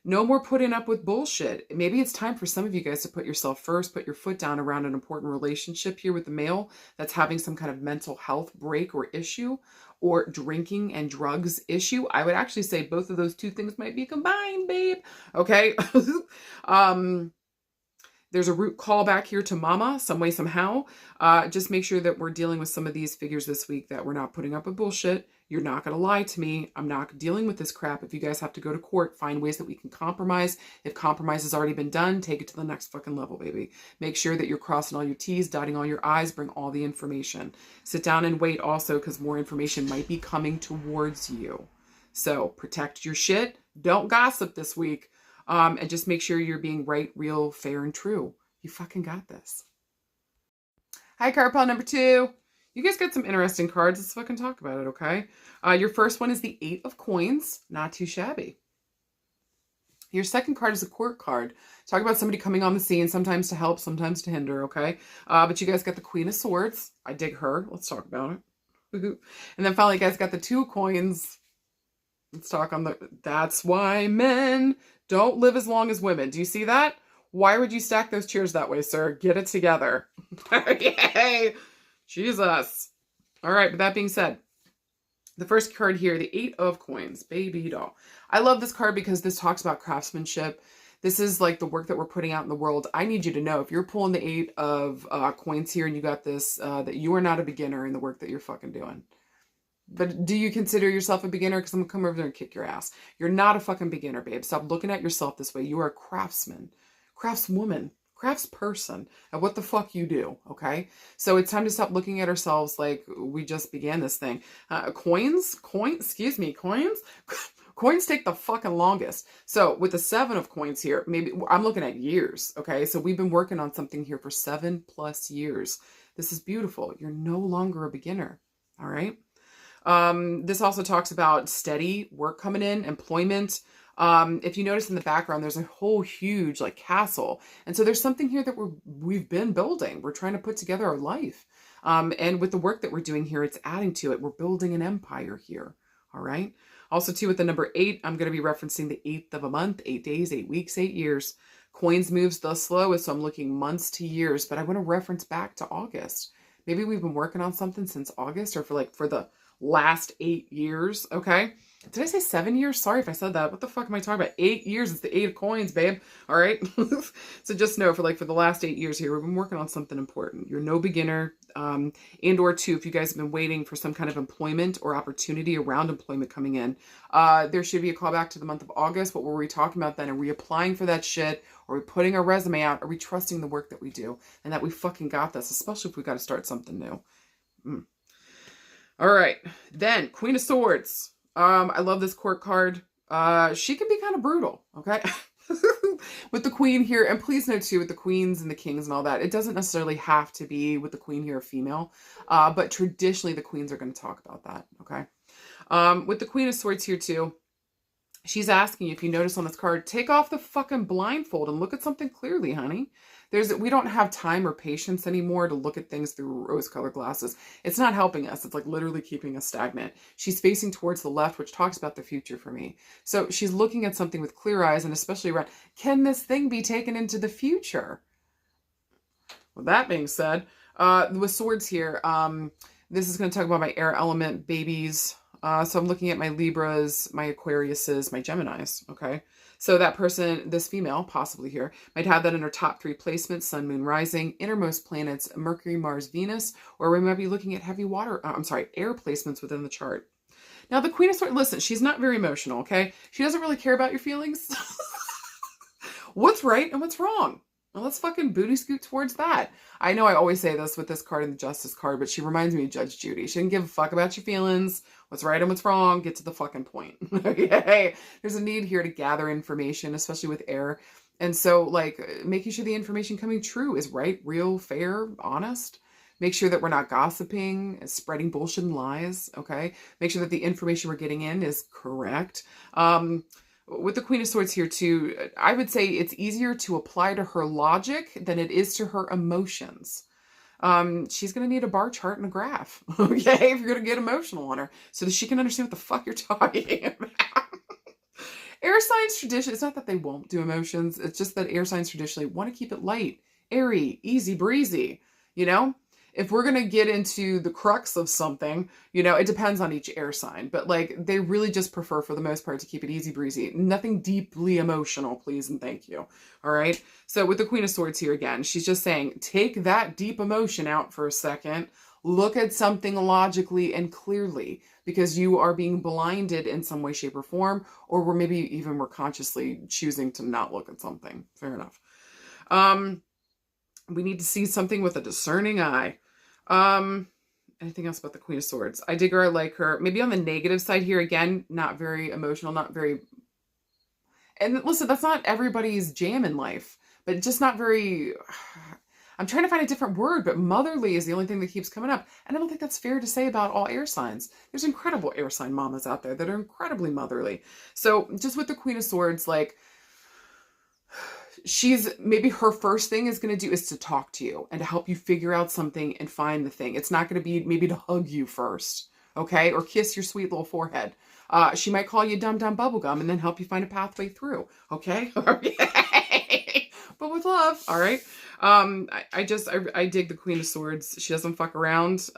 No more putting up with bullshit. Maybe it's time for some of you guys to put yourself first, put your foot down around an important relationship here with the male that's having some kind of mental health break or issue, or drinking and drugs issue. I would actually say both of those two things might be combined, babe. Okay. There's a root call back here to mama, some way, somehow. Just make sure that we're dealing with some of these figures this week, that we're not putting up with bullshit. You're not going to lie to me. I'm not dealing with this crap. If you guys have to go to court, find ways that we can compromise. If compromise has already been done, take it to the next fucking level, baby. Make sure that you're crossing all your T's, dotting all your I's, bring all the information. Sit down and wait also, because more information might be coming towards you. So protect your shit. Don't gossip this week. And just make sure you're being right, real, fair, and true. You fucking got this. Hi, card pile number 2. You guys got some interesting cards. Let's fucking talk about it, okay? Your first one is the 8 of Coins. Not too shabby. Your second card is a court card. Talk about somebody coming on the scene, sometimes to help, sometimes to hinder, okay? But you guys got the Queen of Swords. I dig her. Let's talk about it. And then finally, you guys got the 2 of Coins. Let's talk on the... That's why men don't live as long as women. Do you see that? Why would you stack those chairs that way, sir? Get it together. Yay! Jesus. All right, with that being said, the first card here, the 8 of Coins, baby doll. I love this card because this talks about craftsmanship. This is like the work that we're putting out in the world. I need you to know, if you're pulling the 8 of Coins here and you got this, that you are not a beginner in the work that you're fucking doing. But do you consider yourself a beginner? Because I'm going to come over there and kick your ass. You're not a fucking beginner, babe. Stop looking at yourself this way. You are a craftsman, craftswoman, craftsperson at what the fuck you do, okay? So it's time to stop looking at ourselves like we just began this thing. Coins take the fucking longest. So with the 7 of Coins here, maybe I'm looking at years, okay? So we've been working on something here for 7+ years. This is beautiful. You're no longer a beginner, all right? This also talks about steady work coming in, employment. If you notice in the background, there's a whole huge like castle. And so there's something here that we've been building. We're trying to put together our life. And with the work that we're doing here, it's adding to it. We're building an empire here. All right. Also too, with the number 8, I'm going to be referencing the 8th of a month, 8 days, 8 weeks, 8 years. Coins moves the slowest. So I'm looking months to years, but I want to reference back to August. Maybe we've been working on something since August, or for the last 8 years, okay? Did I say 7 years? Sorry if I said that. What the fuck am I talking about? 8 years. It's the 8 of coins, babe. All right. So just know for the last 8 years here, we've been working on something important. You're no beginner. And or two, if you guys have been waiting for some kind of employment or opportunity around employment coming in, there should be a call back to the month of August. What were we talking about then? Are we applying for that shit? Are we putting our resume out? Are we trusting the work that we do and that we fucking got this, especially if we got to start something new? All right. Then Queen of Swords. I love this court card. She can be kind of brutal, okay? With the queen here, and please note too, with the queens and the kings and all that, it doesn't necessarily have to be with the queen here a female, but traditionally the queens are going to talk about that, okay? With the Queen of Swords here too, she's asking you, if you notice on this card, take off the fucking blindfold and look at something clearly, honey. We don't have time or patience anymore to look at things through rose-colored glasses. It's not helping us. It's like literally keeping us stagnant. She's facing towards the left, which talks about the future for me. So she's looking at something with clear eyes, and especially around, can this thing be taken into the future? Well, that being said, with swords here, this is going to talk about my air element babies. So I'm looking at my Libras, my Aquariuses, my Geminis, okay? So that person, this female, possibly here, might have that in her top 3 placements: Sun, Moon, Rising, innermost planets, Mercury, Mars, Venus, or we might be looking at heavy air placements within the chart. Now, the Queen of Swords, listen, she's not very emotional, okay? She doesn't really care about your feelings. What's right and what's wrong? Well, let's fucking booty scoot towards that. I know I always say this with this card and the Justice card, but she reminds me of Judge Judy. She didn't give a fuck about your feelings, what's right and what's wrong. Get to the fucking point. Okay? There's a need here to gather information, especially with air. And so, like, making sure the information coming true is right, real, fair, honest. Make sure that we're not gossiping, spreading bullshit and lies, okay? Make sure that the information we're getting in is correct. With the Queen of Swords here too, I would say it's easier to apply to her logic than it is to her emotions. She's going to need a bar chart and a graph, okay, if you're going to get emotional on her, so that she can understand what the fuck you're talking about. Air signs traditionally, it's not that they won't do emotions, it's just that air signs traditionally want to keep it light, airy, easy breezy, you know? If we're going to get into the crux of something, you know, it depends on each air sign, but like they really just prefer for the most part to keep it easy breezy. Nothing deeply emotional, please and thank you. All right. So with the Queen of Swords here again, she's just saying, take that deep emotion out for a second. Look at something logically and clearly, because you are being blinded in some way, shape, or form, or we're consciously choosing to not look at something. Fair enough. We need to see something with a discerning eye. Anything else about the Queen of Swords? I dig her, I like her. Maybe on the negative side here, again, not very emotional, not very... And listen, that's not everybody's jam in life, but just not very... I'm trying to find a different word, but motherly is the only thing that keeps coming up. And I don't think that's fair to say about all air signs. There's incredible air sign mamas out there that are incredibly motherly. So just with the Queen of Swords, like... maybe her first thing is going to do is to talk to you and to help you figure out something and find the thing. It's not going to be maybe to hug you first, okay? Or kiss your sweet little forehead. She might call you dumb bubblegum and then help you find a pathway through, okay? Okay. But with love, all right? I dig the Queen of Swords. She doesn't fuck around.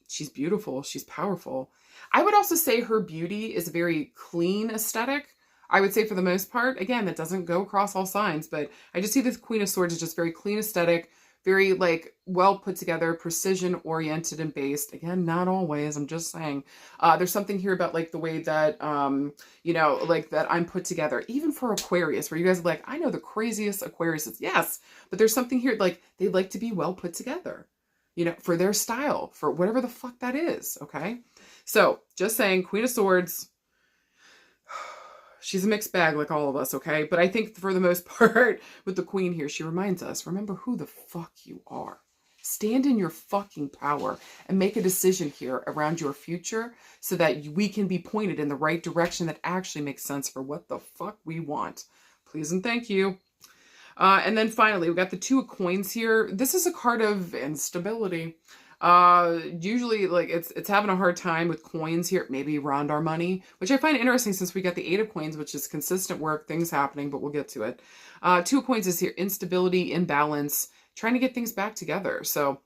She's beautiful. She's powerful. I would also say her beauty is a very clean aesthetic. I would say for the most part, again, that doesn't go across all signs, but I just see this Queen of Swords is just very clean aesthetic, very like well put together, precision oriented and based. Again, not always, I'm just saying. There's something here about like the way that, you know, like that I'm put together, even for Aquarius, where you guys are like, I know the craziest Aquariuses. Yes, but there's something here, like they like to be well put together, you know, for their style, for whatever the fuck that is, okay? So just saying, Queen of Swords, she's a mixed bag like all of us, okay? But I think for the most part, with the Queen here, she reminds us, remember who the fuck you are. Stand in your fucking power and make a decision here around your future so that we can be pointed in the right direction that actually makes sense for what the fuck we want. Please and thank you. And then finally, we got the Two of Coins here. This is a card of instability. Usually like it's having a hard time with coins here, maybe around our money, which I find interesting since we got the Eight of Coins, which is consistent work, things happening, but we'll get to it. Two of Coins is here, instability, imbalance, trying to get things back together. So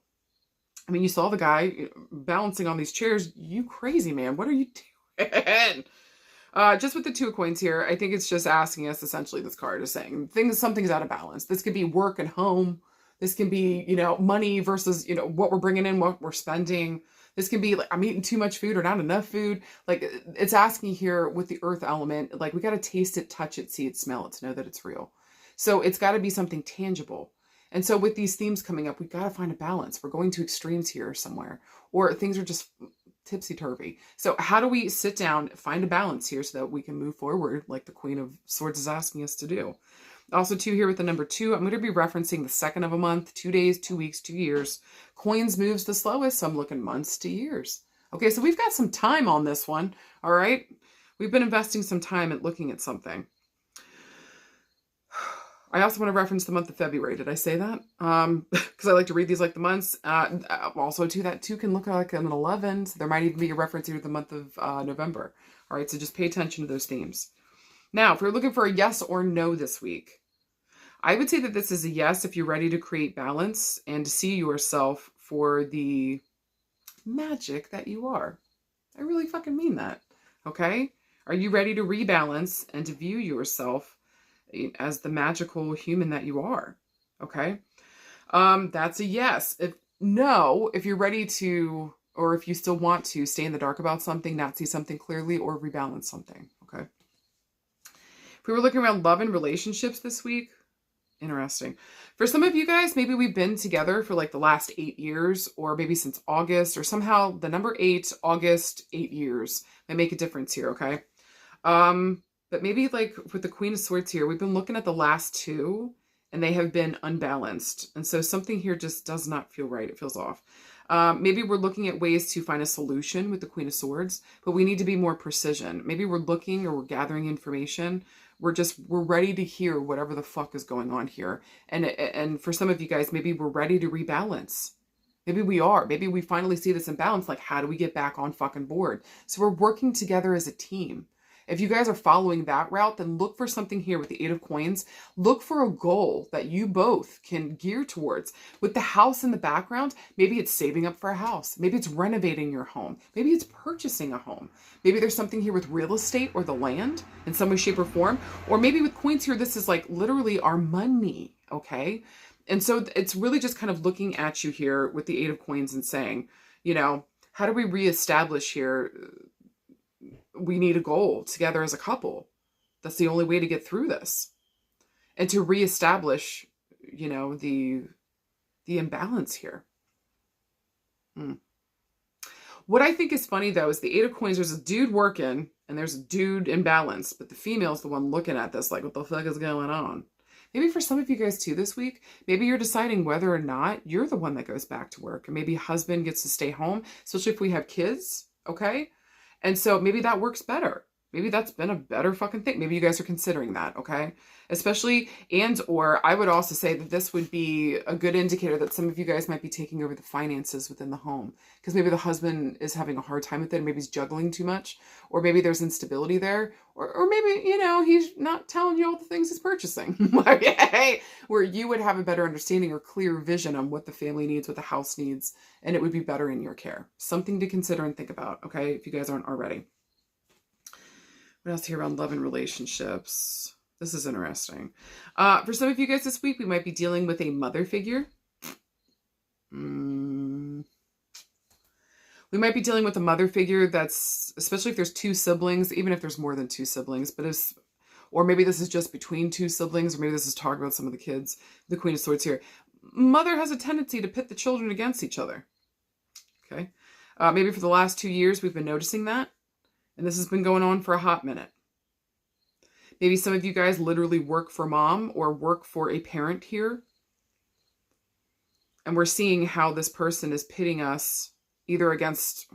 I mean, you saw the guy balancing on these chairs. You crazy, man. What are you doing? Just with the 2 of coins here, I think it's just asking us, essentially, this card is saying something's out of balance. This could be work and home. This can be, money versus, what we're bringing in, what we're spending. This can be like, I'm eating too much food or not enough food. Like, it's asking here with the earth element, like, we got to taste it, touch it, see it, smell it to know that it's real. So it's got to be something tangible. And so with these themes coming up, we got to find a balance. We're going to extremes here somewhere, or things are just tipsy-turvy. So how do we sit down, find a balance here so that we can move forward like the Queen of Swords is asking us to do? Also, too, here with the number 2, I'm going to be referencing the second of a month, 2 days, 2 weeks, 2 years. Coins moves the slowest, so I'm looking months to years. Okay, so we've got some time on this one, all right? We've been investing some time at looking at something. I also want to reference the month of February. Did I say that? Because I like to read these like the months. Also, too, that 2 can look like an 11. So there might even be a reference here to the month of November. All right, so just pay attention to those themes. Now, if you're looking for a yes or no this week, I would say that this is a yes if you're ready to create balance and to see yourself for the magic that you are. I really fucking mean that, okay? Are you ready to rebalance and to view yourself as the magical human that you are? Okay. That's a yes. If you're ready to, or if you still want to stay in the dark about something, not see something clearly, or rebalance something. Okay. If we were looking around love and relationships this week, interesting. For some of you guys, maybe we've been together for like the last 8 years, or maybe since August, or somehow the number 8, August, 8 years may make a difference here. Okay. But maybe like with the Queen of Swords here, we've been looking at the last 2 and they have been unbalanced. And so something here just does not feel right. It feels off. Maybe we're looking at ways to find a solution with the Queen of Swords, but we need to be more precision. Maybe we're looking or we're gathering information. We're ready to hear whatever the fuck is going on here. And for some of you guys, maybe we're ready to rebalance. Maybe we are. Maybe we finally see this imbalance. Like, how do we get back on fucking board? So we're working together as a team. If you guys are following that route, then look for something here with the 8 of coins. Look for a goal that you both can gear towards. With the house in the background, maybe it's saving up for a house. Maybe it's renovating your home. Maybe it's purchasing a home. Maybe there's something here with real estate or the land in some way, shape, or form. Or maybe with coins here, this is like literally our money, okay? And so it's really just kind of looking at you here with the 8 of coins and saying, how do we reestablish here? We need a goal together as a couple. That's the only way to get through this. And to reestablish, the imbalance here. What I think is funny, though, is the 8 of coins, there's a dude working and there's a dude in balance, but the female's the one looking at this like, what the fuck is going on? Maybe for some of you guys too this week, maybe you're deciding whether or not you're the one that goes back to work, and maybe husband gets to stay home, especially if we have kids, okay? And so maybe that works better. Maybe that's been a better fucking thing. Maybe you guys are considering that, okay? Especially, or I would also say that this would be a good indicator that some of you guys might be taking over the finances within the home. Because maybe the husband is having a hard time with it. Maybe he's juggling too much. Or maybe there's instability there. Or maybe, he's not telling you all the things he's purchasing. Where you would have a better understanding or clear vision on what the family needs, what the house needs. And it would be better in your care. Something to consider and think about, okay? If you guys aren't already. What else here around love and relationships? This is interesting. For some of you guys this week, we might be dealing with a mother figure. We might be dealing with a mother figure that's, especially if there's 2 siblings, even if there's more than 2 siblings, or maybe this is just between 2 siblings, or maybe this is talking about some of the kids. The Queen of Swords here. Mother has a tendency to pit the children against each other. Okay. Maybe for the last 2 years, we've been noticing that. And this has been going on for a hot minute. Maybe some of you guys literally work for mom or work for a parent here. And we're seeing how this person is pitting us either against,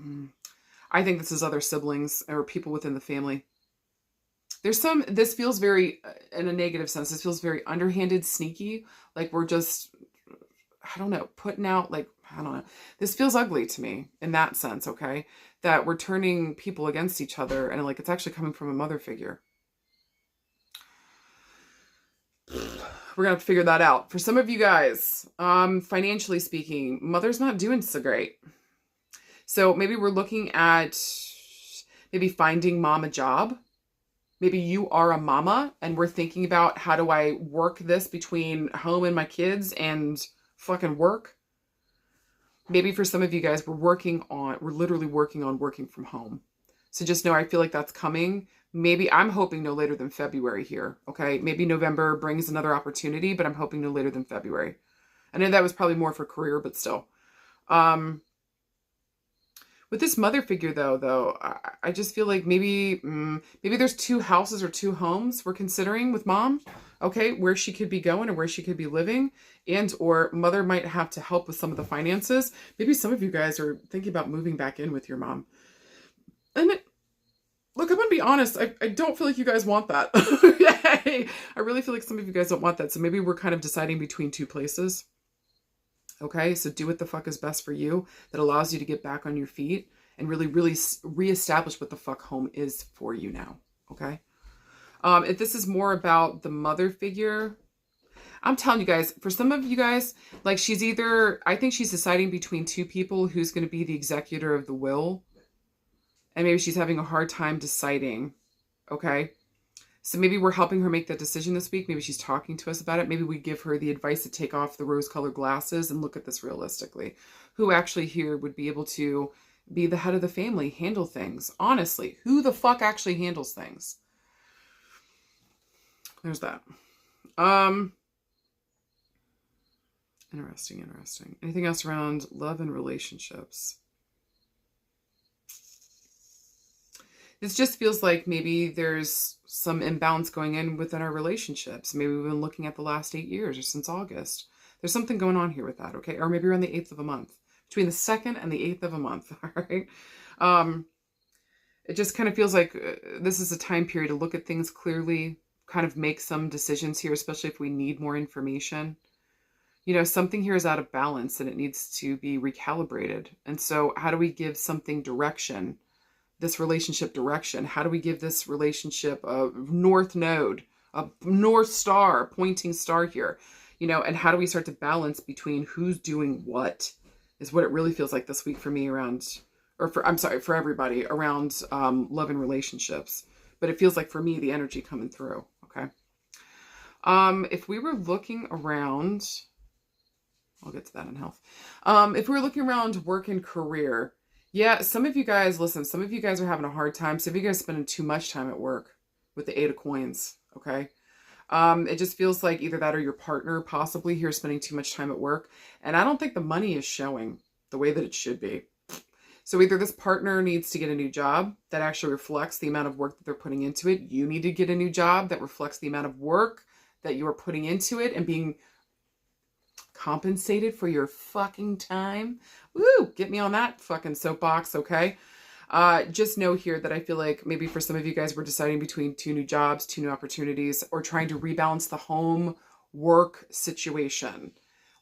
I think this is other siblings or people within the family. This feels very, in a negative sense, this feels very underhanded, sneaky. Like we're just, I don't know, putting out like, I don't know. This feels ugly to me in that sense, okay? That we're turning people against each other and like it's actually coming from a mother figure. we're gonna have to figure that out. For some of you guys, financially speaking, mother's not doing so great. So maybe we're looking at maybe finding mom a job. Maybe you are a mama and we're thinking about, how do I work this between home and my kids and fucking work? Maybe for some of you guys, we're literally working on working from home. So just know, I feel like that's coming. Maybe I'm hoping no later than February here. Okay. Maybe November brings another opportunity, but I'm hoping no later than February. I know that was probably more for career, but still. With this mother figure though, I just feel like maybe there's 2 houses or 2 homes we're considering with mom. Okay. Where she could be going or where she could be living, and or mother might have to help with some of the finances. Maybe some of you guys are thinking about moving back in with your mom. And look, I'm going to be honest. I don't feel like you guys want that. Okay. I really feel like some of you guys don't want that. So maybe we're kind of deciding between 2 places. Okay. So do what the fuck is best for you that allows you to get back on your feet and really, really reestablish what the fuck home is for you now. Okay. If this is more about the mother figure, I'm telling you guys, for some of you guys, like I think she's deciding between 2 people who's going to be the executor of the will. And maybe she's having a hard time deciding. Okay. So maybe we're helping her make that decision this week. Maybe she's talking to us about it. Maybe we give her the advice to take off the rose-colored glasses and look at this realistically. Who actually here would be able to be the head of the family, handle things? Honestly, who the fuck actually handles things? There's that. Interesting. Anything else around love and relationships? This just feels like maybe there's some imbalance going in within our relationships. Maybe we've been looking at the last 8 years or since August. There's something going on here with that, okay? Or maybe around the 8th of a month. Between the 2nd and the 8th of a month, all right? It just kind of feels like this is a time period to look at things clearly, kind of make some decisions here, especially if we need more information. You know, something here is out of balance and it needs to be recalibrated. And so how do we give something direction? This relationship direction? How do we give this relationship a north node, a north star, pointing star here? You know, and how do we start to balance between who's doing what is what it really feels like this week for me around, for everybody around love and relationships. But it feels like for me, the energy coming through. Okay. If we were looking around, I'll get to that in health. If we were looking around work and career, yeah, some of you guys, listen, some of you guys are having a hard time. Some of you guys spending too much time at work with the 8 of coins, okay? It just feels like either that or your partner possibly here spending too much time at work. And I don't think the money is showing the way that it should be. So either this partner needs to get a new job that actually reflects the amount of work that they're putting into it. You need to get a new job that reflects the amount of work that you are putting into it and being compensated for your fucking time. Woo! Get me on that fucking soapbox, okay? Just know here that I feel like maybe for some of you guys, we're deciding between 2 new jobs, 2 new opportunities, or trying to rebalance the home work situation.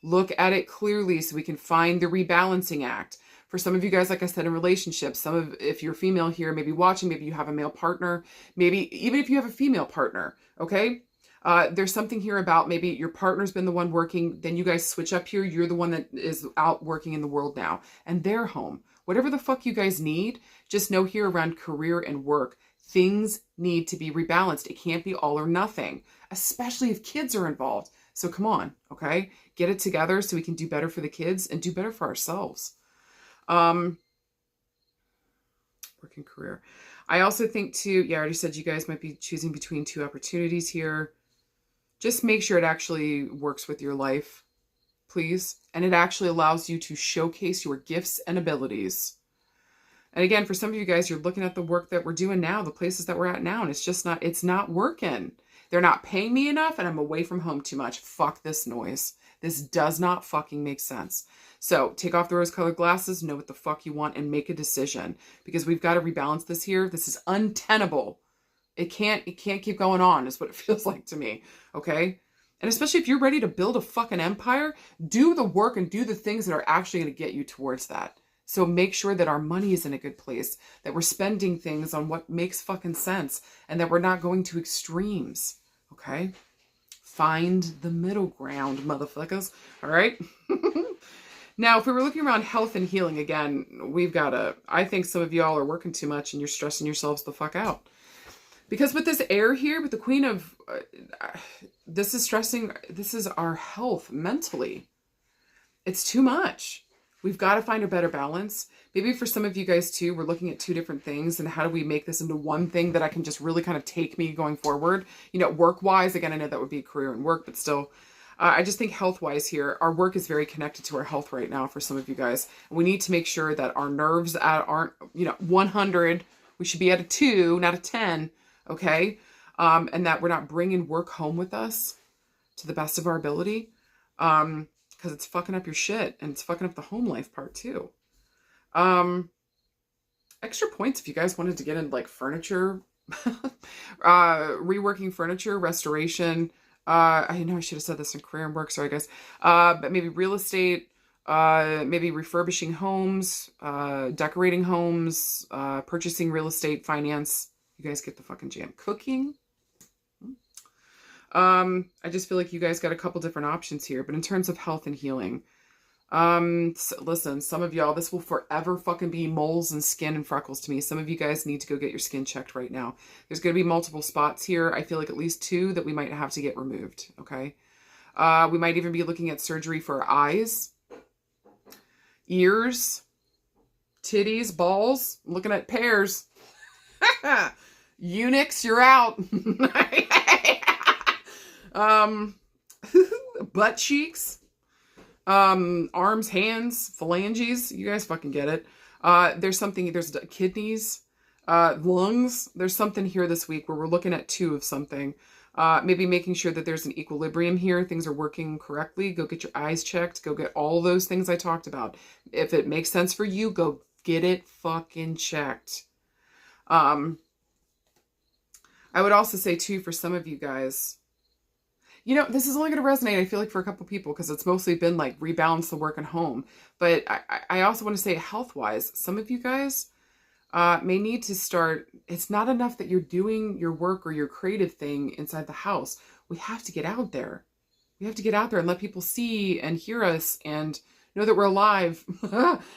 Look at it clearly so we can find the rebalancing act. For some of you guys, like I said, in relationships, if you're female here, maybe watching, maybe you have a male partner, maybe even if you have a female partner, okay? There's something here about maybe your partner's been the one working, then you guys switch up here. You're the one that is out working in the world now and they're home. Whatever the fuck you guys need, just know here around career and work, things need to be rebalanced. It can't be all or nothing, especially if kids are involved. So come on, okay? Get it together so we can do better for the kids and do better for ourselves. Work and career. I also think too, yeah, I already said you guys might be choosing between 2 opportunities here. Just make sure it actually works with your life, please. And it actually allows you to showcase your gifts and abilities. And again, for some of you guys, you're looking at the work that we're doing now, the places that we're at now, and it's not working. They're not paying me enough and I'm away from home too much. Fuck this noise. This does not fucking make sense. So take off the rose-colored glasses, know what the fuck you want, and make a decision. Because we've got to rebalance this here. This is untenable. It can't keep going on, is what it feels like to me. Okay? And especially if you're ready to build a fucking empire, do the work and do the things that are actually going to get you towards that. So make sure that our money is in a good place, that we're spending things on what makes fucking sense, and that we're not going to extremes. Okay? find the middle ground, motherfuckers. All right. Now, if we were looking around health and healing again, I think some of y'all are working too much and you're stressing yourselves the fuck out. Because with this air here, with the Queen of, this is our health mentally. It's too much. We've got to find a better balance. Maybe for some of you guys too, we're looking at two different things and how do we make this into one thing that I can just really kind of take me going forward? You know, work-wise, again, I know that would be career and work, but still, I just think health-wise here, our work is very connected to our health right now for some of you guys. We need to make sure that our nerves aren't, 100. We should be at a 2, not a 10, okay? And that we're not bringing work home with us to the best of our ability. Because it's fucking up your shit and it's fucking up the home life part too. Extra points if you guys wanted to get into like furniture, reworking furniture, restoration. I know I should have said this in career and work, sorry guys. But maybe real estate, maybe refurbishing homes, decorating homes, purchasing real estate, finance. You guys get the fucking jam. Cooking. I just feel like you guys got a couple different options here, but in terms of health and healing, listen, some of y'all, this will forever fucking be moles and skin and freckles to me. Some of you guys need to go get your skin checked right now. There's going to be multiple spots here. I feel like at least 2 that we might have to get removed. Okay. We might even be looking at surgery for our eyes, ears, titties, balls. I'm looking at pears. Eunuchs, you're out. Butt cheeks, arms, hands, phalanges. You guys fucking get it. There's kidneys, lungs. There's something here this week where we're looking at 2 of something. Maybe making sure that there's an equilibrium here. Things are working correctly. Go get your eyes checked. Go get all those things I talked about. If it makes sense for you, go get it fucking checked. I would also say too, for some of you guys, this is only going to resonate, I feel like, for a couple people, because it's mostly been like rebalance the work and home. But I also want to say health-wise, some of you guys may need to start. It's not enough that you're doing your work or your creative thing inside the house. We have to get out there. We have to get out there and let people see and hear us and know that we're alive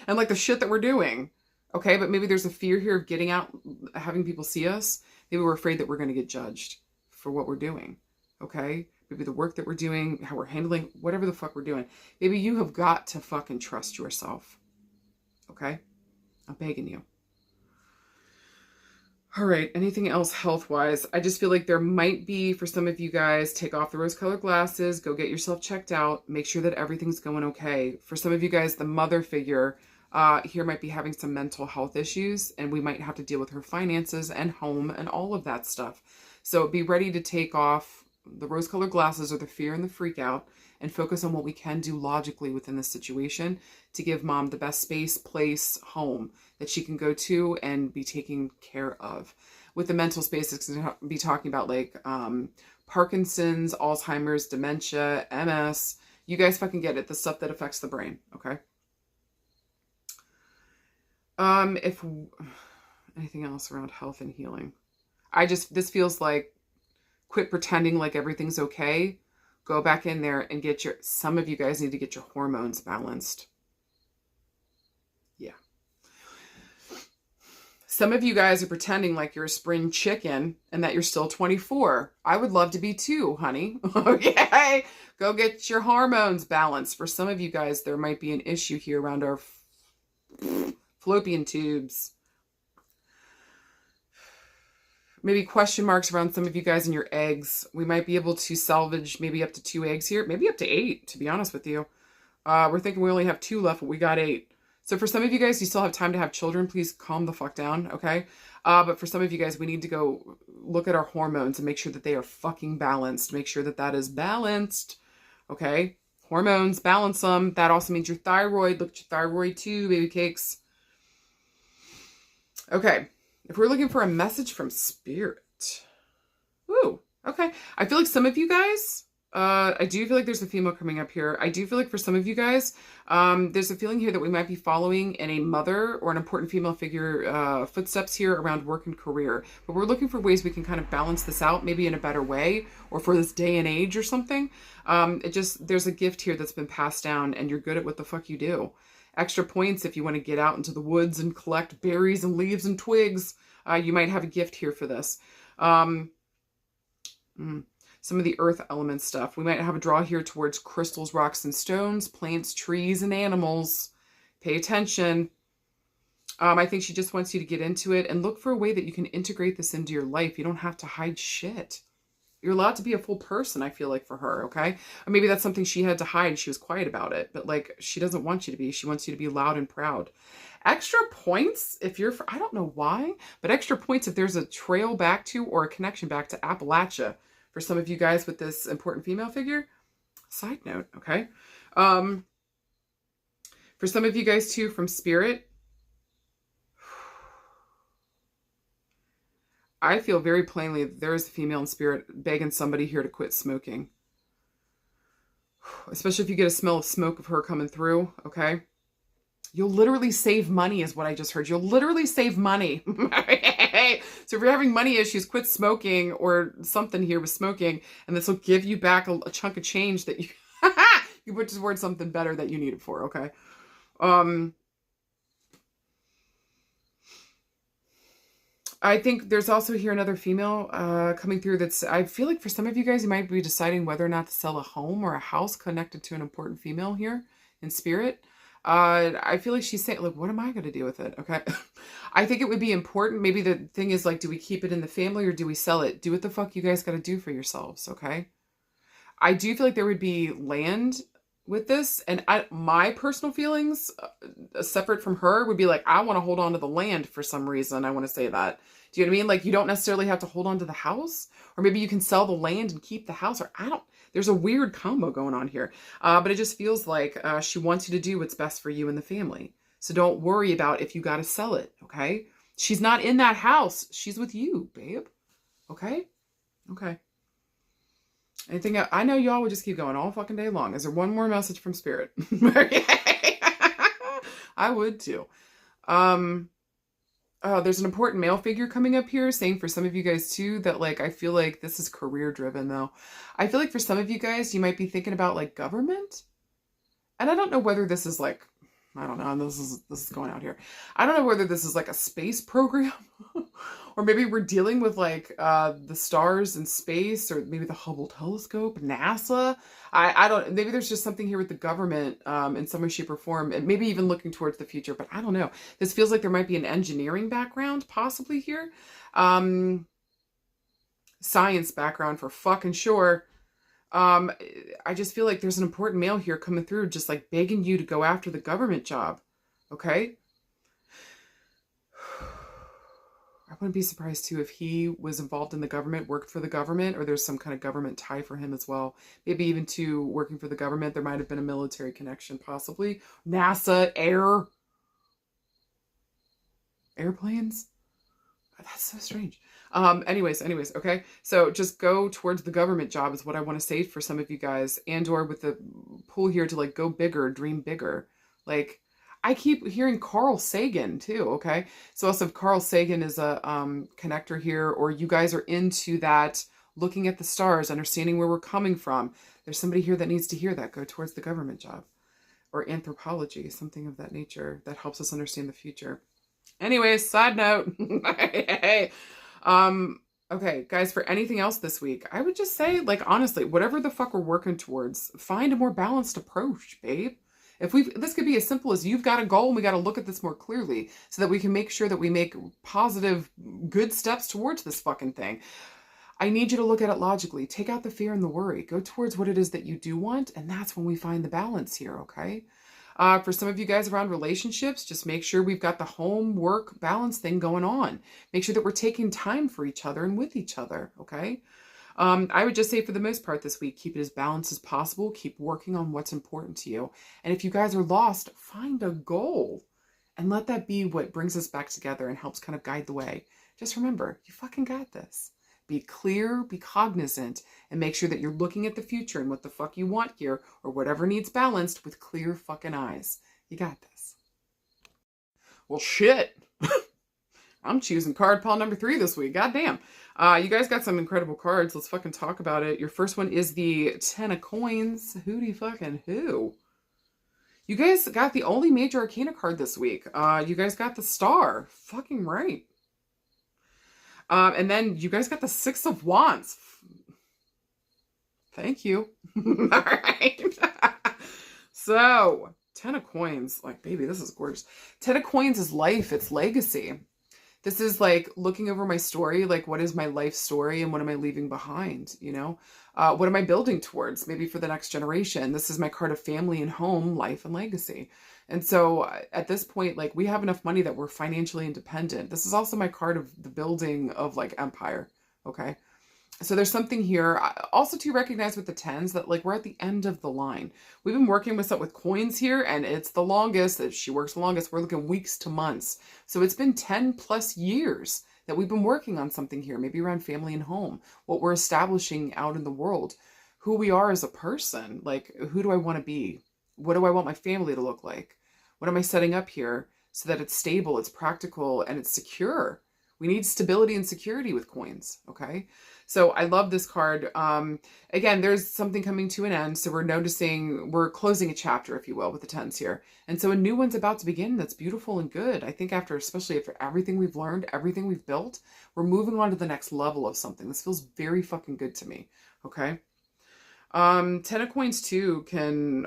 and like the shit that we're doing. Okay, but maybe there's a fear here of getting out, having people see us. Maybe we're afraid that we're going to get judged for what we're doing. Okay? Maybe the work that we're doing, how we're handling, whatever the fuck we're doing. Maybe you have got to fucking trust yourself. Okay? I'm begging you. All right. Anything else health-wise? I just feel like there might be, for some of you guys, take off the rose-colored glasses, go get yourself checked out, make sure that everything's going okay. For some of you guys, the mother figure here might be having some mental health issues, and we might have to deal with her finances and home and all of that stuff. So be ready to take off the rose-colored glasses or the fear and the freak out and focus on what we can do logically within this situation to give mom the best space, place, home that she can go to and be taken care of. With the mental space, it's going to be talking about like Parkinson's, Alzheimer's, dementia, MS. You guys fucking get it. The stuff that affects the brain. Okay. If anything else around health and healing, this feels like quit pretending like everything's okay. Go back in there and some of you guys need to get your hormones balanced. Yeah. Some of you guys are pretending like you're a spring chicken and that you're still 24. I would love to be too, honey. Okay. Go get your hormones balanced. For some of you guys, there might be an issue here around our fallopian tubes. Maybe question marks around some of you guys and your eggs. We might be able to salvage maybe up to 2 eggs here. Maybe up to 8, to be honest with you. We're thinking we only have 2 left, but we got 8. So for some of you guys, you still have time to have children. Please calm the fuck down, okay? But for some of you guys, we need to go look at our hormones and make sure that they are fucking balanced. Make sure that that is balanced, okay? Hormones, balance them. That also means your thyroid. Look at your thyroid too, baby cakes. Okay. If we're looking for a message from spirit. Ooh, okay. I feel like some of you guys, I do feel like there's a female coming up here. I do feel like for some of you guys, there's a feeling here that we might be following in a mother or an important female figure footsteps here around work and career. But we're looking for ways we can kind of balance this out, maybe in a better way, or for this day and age or something. There's a gift here that's been passed down, and you're good at what the fuck you do. Extra points if you want to get out into the woods and collect berries and leaves and twigs. You might have a gift here for this. Some of the earth element stuff. We might have a draw here towards crystals, rocks, and stones, plants, trees, and animals. Pay attention. I think she just wants you to get into it and look for a way that you can integrate this into your life. You don't have to hide shit. You're allowed to be a full person, I feel like, for her, okay? Or maybe that's something she had to hide and she was quiet about it. But, like, she doesn't want you to be. She wants you to be loud and proud. Extra points if you're, I don't know why, but extra points if there's a trail back to or a connection back to Appalachia. For some of you guys with this important female figure, side note, okay? For some of you guys too from spirit, I feel very plainly there is a female in spirit begging somebody here to quit smoking. Especially if you get a smell of smoke of her coming through, okay? You'll literally save money is what I just heard. You'll literally save money. So if you're having money issues, quit smoking or something here with smoking, and this will give you back a chunk of change that you you put towards something better that you need it for, okay? I think there's also here another female coming through that's, I feel like for some of you guys, you might be deciding whether or not to sell a home or a house connected to an important female here in spirit. I feel like she's saying, like, what am I going to do with it? Okay. I think it would be important. Maybe the thing is, like, do we keep it in the family or do we sell it? Do what the fuck you guys got to do for yourselves. Okay. I do feel like there would be land with this. And my personal feelings, separate from her, would be like, I want to hold on to the land for some reason. I want to say that. Do you know what I mean? Like, you don't necessarily have to hold on to the house, or maybe you can sell the land and keep the house, or there's a weird combo going on here. But it just feels like she wants you to do what's best for you and the family. So don't worry about if you got to sell it, okay? She's not in that house. She's with you, babe. Okay? Okay. Anything else? I know y'all would just keep going all fucking day long. Is there one more message from Spirit? I would too. There's an important male figure coming up here saying for some of you guys too that, like, I feel like this is career driven though. I feel like for some of you guys, you might be thinking about like government. And I don't know whether this is like, I don't know, this is going out here. I don't know whether this is like a space program or maybe we're dealing with like the stars in space, or maybe the Hubble telescope, NASA. I don't, maybe there's just something here with the government in some way, shape, or form, and maybe even looking towards the future, but I don't know. This feels like there might be an engineering background possibly here. Science background for fucking sure. I just feel like there's an important male here coming through, just like begging you to go after the government job. Okay. I wouldn't be surprised too if he was involved in the government, worked for the government, or there's some kind of government tie for him as well. Maybe even to working for the government, there might have been a military connection, possibly. NASA, airplanes. That's so strange. Anyways, okay. So just go towards the government job is what I want to say for some of you guys, and or with the pull here to like go bigger, dream bigger. Like, I keep hearing Carl Sagan too, okay? So also if Carl Sagan is a connector here, or you guys are into that, looking at the stars, understanding where we're coming from, there's somebody here that needs to hear that. Go towards the government job. Or anthropology, something of that nature that helps us understand the future. Anyways, side note. Okay, guys, for anything else this week, I would just say, like, honestly, whatever the fuck we're working towards, find a more balanced approach, babe. This could be as simple as you've got a goal and we got to look at this more clearly so that we can make sure that we make positive, good steps towards this fucking thing. I need you to look at it logically. Take out the fear and the worry. Go towards what it is that you do want, and that's when we find the balance here, okay? For some of you guys around relationships, just make sure we've got the home work balance thing going on. Make sure that we're taking time for each other and with each other, okay? I would just say for the most part this week, keep it as balanced as possible. Keep working on what's important to you. And if you guys are lost, find a goal and let that be what brings us back together and helps kind of guide the way. Just remember, you fucking got this. Be clear, be cognizant, and make sure that you're looking at the future and what the fuck you want here, or whatever needs balanced, with clear fucking eyes. You got this. Well, shit. I'm choosing card pile number 3 this week. Goddamn. You guys got some incredible cards. Let's fucking talk about it. Your first one is the 10 of coins. Hooty fucking who? You guys got the only major arcana card this week. You guys got the star. Fucking right. And then you guys got the 6 of wands. Thank you. All right. So, 10 of coins. Like, baby, this is gorgeous. 10 of coins is life. It's legacy. This is like looking over my story, like what is my life story and what am I leaving behind, you know? What am I building towards, maybe for the next generation? This is my card of family and home, life and legacy. And so at this point, like we have enough money that we're financially independent. This is also my card of the building of like empire, okay? So there's something here also to recognize with the 10s that like we're at the end of the line. We've been working with coins here and it's the longest. If she works the longest, we're looking weeks to months. So it's been 10 plus years that we've been working on something here, maybe around family and home, what we're establishing out in the world, who we are as a person. Like, who do I want to be? What do I want my family to look like? What am I setting up here so that it's stable, it's practical, and it's secure? We need stability and security with coins, okay? So I love this card. Again, there's something coming to an end. So we're closing a chapter, if you will, with the 10s here. And so a new one's about to begin that's beautiful and good. I think especially after everything we've learned, everything we've built, we're moving on to the next level of something. This feels very fucking good to me, okay? 10 of coins too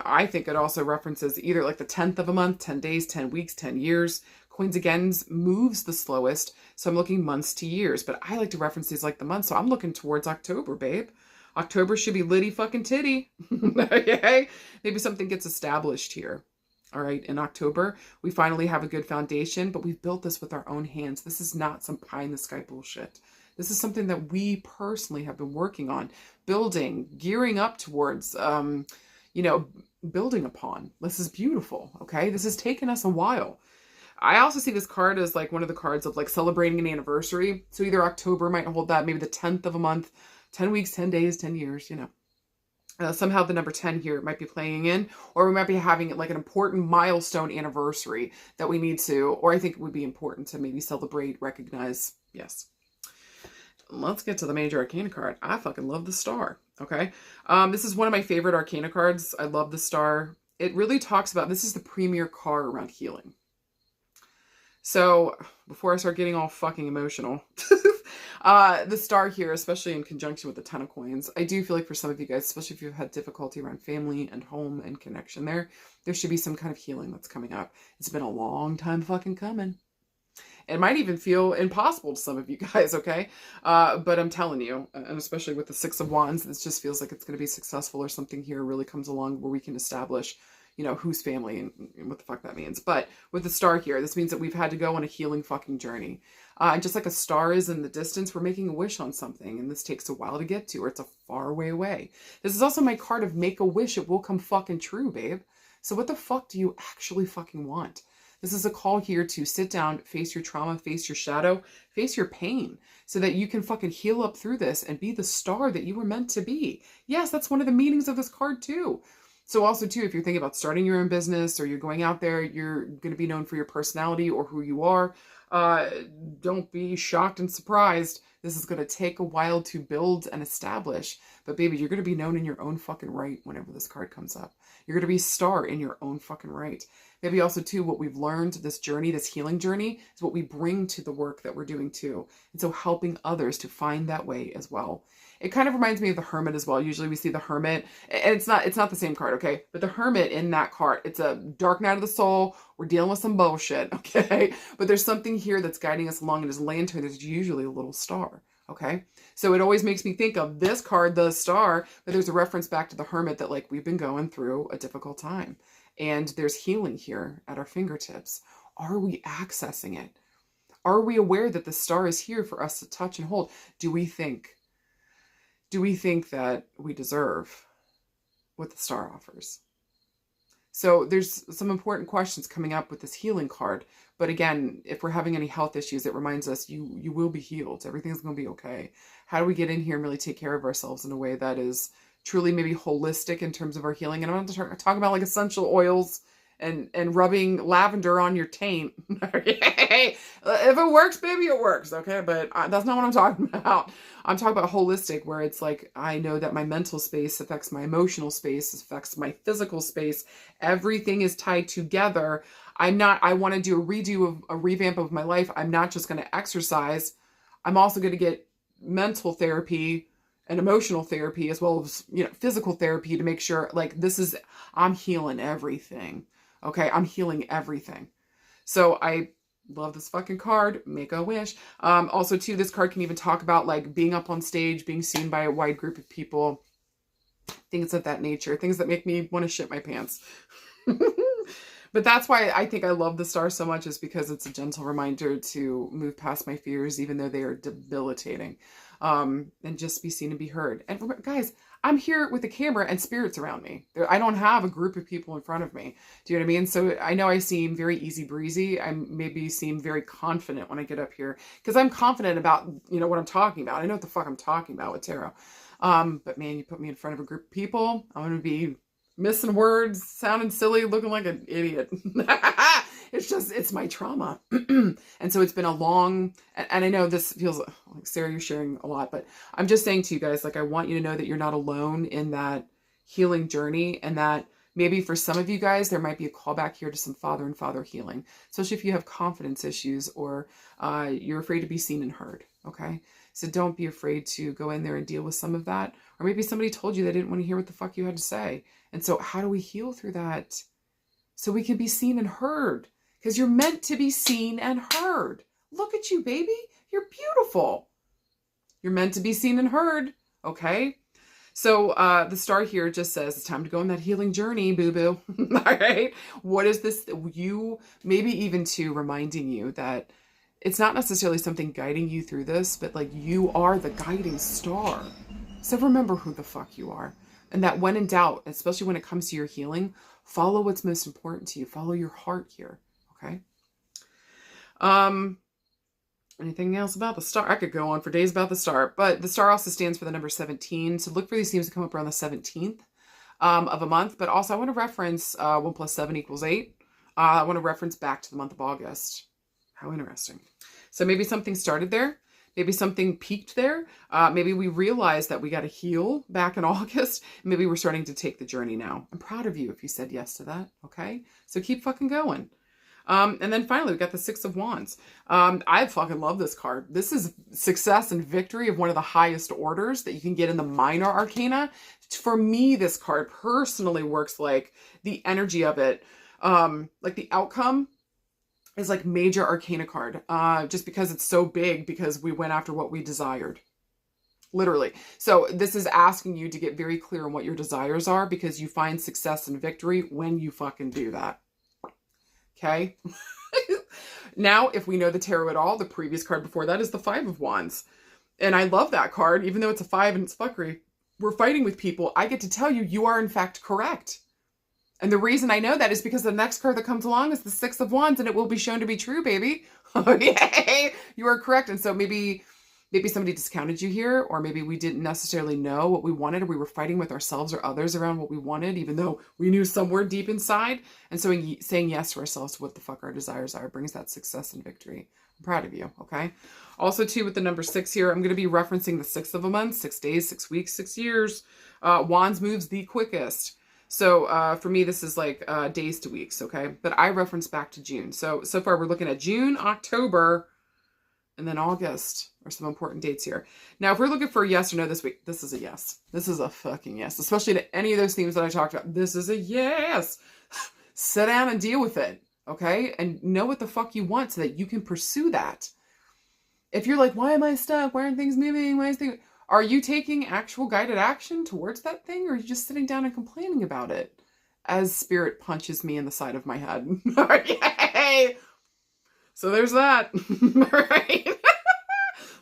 I think it also references either like the 10th of a month, 10 days, 10 weeks, 10 years. Coins again moves the slowest, so I'm looking months to years, but I like to reference these like the months, so I'm looking towards October, babe. October should be litty fucking titty. Okay? Maybe something gets established here. All right, in October, we finally have a good foundation, but we've built this with our own hands. This is not some pie in the sky bullshit. This is something that we personally have been working on, building, gearing up towards, building upon. This is beautiful, okay? This has taken us a while. I also see this card as like one of the cards of like celebrating an anniversary. So either October might hold that, maybe the 10th of a month, 10 weeks, 10 days, 10 years, you know. Somehow the number 10 here might be playing in, or we might be having like an important milestone anniversary that we need to, or I think it would be important to maybe celebrate, recognize. Yes. Let's get to the major arcana card. I fucking love the star. Okay. This is one of my favorite arcana cards. I love the star. It really talks about, this is the premier card around healing. So before I start getting all fucking emotional, the star here, especially in conjunction with the 10 of coins, I do feel like for some of you guys, especially if you've had difficulty around family and home and connection there should be some kind of healing that's coming up. It's been a long time fucking coming. It might even feel impossible to some of you guys, okay? But I'm telling you, and especially with the 6 of wands, this just feels like it's going to be successful, or something here really comes along where we can establish, you know, whose family and what the fuck that means. But with the star here, this means that we've had to go on a healing fucking journey. And just like a star is in the distance, we're making a wish on something, and this takes a while to get to, or it's a far way away. This is also my card of make a wish. It will come fucking true, babe. So what the fuck do you actually fucking want? This is a call here to sit down, face your trauma, face your shadow, face your pain, so that you can fucking heal up through this and be the star that you were meant to be. Yes, that's one of the meanings of this card too. So also too, if you're thinking about starting your own business, or you're going out there, you're going to be known for your personality or who you are. Don't be shocked and surprised. This is going to take a while to build and establish. But baby, you're going to be known in your own fucking right whenever this card comes up. You're going to be a star in your own fucking right. Maybe also too, what we've learned, this journey, this healing journey, is what we bring to the work that we're doing too. And so helping others to find that way as well. It kind of reminds me of the Hermit as well. Usually we see the Hermit, and it's not the same card, okay? But the Hermit in that card, it's a dark night of the soul. We're dealing with some bullshit, okay? But there's something here that's guiding us along, and his lantern, there's usually a little star, okay? So it always makes me think of this card, the star, but there's a reference back to the Hermit that like we've been going through a difficult time. And there's healing here at our fingertips. Are we accessing it? Are we aware that the star is here for us to touch and hold? Do we think that we deserve what the star offers? So there's some important questions coming up with this healing card. But again, if we're having any health issues, it reminds us you will be healed. Everything's going to be okay. How do we get in here and really take care of ourselves in a way that is truly maybe holistic in terms of our healing? And I'm not talking about like essential oils and rubbing lavender on your taint. Okay? If it works, baby, it works. Okay, but that's not what I'm talking about. I'm talking about holistic, where it's like, I know that my mental space affects my emotional space, affects my physical space. Everything is tied together. I want to do a revamp of my life. I'm not just going to exercise. I'm also going to get mental therapy and emotional therapy, as well as, physical therapy, to make sure like I'm healing everything. Okay. I'm healing everything. So I love this fucking card. Make a wish. Also too, this card can even talk about like being up on stage, being seen by a wide group of people, things of that nature, things that make me want to shit my pants. But that's why I think I love the star so much, is because it's a gentle reminder to move past my fears, even though they are debilitating, and just be seen and be heard. And guys, I'm here with a camera and spirits around me. I don't have a group of people in front of me. Do you know what I mean? So I know I seem very easy breezy. I maybe seem very confident when I get up here, because I'm confident about, what I'm talking about. I know what the fuck I'm talking about with tarot. But man, you put me in front of a group of people, I'm going to be missing words, sounding silly, looking like an idiot. It's my trauma. And so it's been a long, and I know this feels like, Sarah, you're sharing a lot, but I'm just saying to you guys, like, I want you to know that you're not alone in that healing journey, and that maybe for some of you guys, there might be a callback here to some father and father healing, especially if you have confidence issues, or you're afraid to be seen and heard. Okay. So don't be afraid to go in there and deal with some of that. Or maybe somebody told you they didn't want to hear what the fuck you had to say. And so how do we heal through that? So we can be seen and heard, because you're meant to be seen and heard. Look at you, baby. You're beautiful. You're meant to be seen and heard. Okay. So the star here just says it's time to go on that healing journey, boo-boo. All right. What is this? Maybe even to reminding you that it's not necessarily something guiding you through this, but like, you are the guiding star. So remember who the fuck you are. And that when in doubt, especially when it comes to your healing, follow what's most important to you. Follow your heart here. Okay. Anything else about the star? I could go on for days about the star, but the star also stands for the number 17. So look for these themes to come up around the 17th of a month. But also I want to reference 1 + 7 = 8. I want to reference back to the month of August. How interesting. So maybe something started there. Maybe something peaked there. Maybe we realized that we got to heal back in August. Maybe we're starting to take the journey now. I'm proud of you if you said yes to that. Okay. So keep fucking going. And then finally, we got the 6 of Wands. I fucking love this card. This is success and victory of one of the highest orders that you can get in the minor arcana. For me, this card personally works like the energy of it. Like the outcome is like major arcana card, just because it's so big, because we went after what we desired. Literally. So this is asking you to get very clear on what your desires are, because you find success and victory when you fucking do that. Okay. Now, if we know the tarot at all, the previous card before that is the 5 of Wands. And I love that card, even though it's a 5 and it's fuckery. We're fighting with people. I get to tell you, you are in fact correct. And the reason I know that is because the next card that comes along is the 6 of Wands, and it will be shown to be true, baby. Yay! You are correct. And so maybe somebody discounted you here, or maybe we didn't necessarily know what we wanted, or we were fighting with ourselves or others around what we wanted, even though we knew somewhere deep inside. And so saying yes to ourselves to what the fuck our desires are brings that success and victory. I'm proud of you, okay? Also, too, with the number 6 here, I'm going to be referencing the 6th of a month, 6 days, 6 weeks, 6 years. Wands moves the quickest. So for me, this is like days to weeks, okay? But I reference back to June. So far we're looking at June, October, and then August are some important dates here. Now, if we're looking for a yes or no this week, this is a yes. This is a fucking yes, especially to any of those themes that I talked about. This is a yes. Sit down and deal with it, okay? And know what the fuck you want so that you can pursue that. If you're like, why am I stuck? Why aren't things moving? Why is things... Are you taking actual guided action towards that thing, or are you just sitting down and complaining about it as spirit punches me in the side of my head? Okay. So there's that. All right.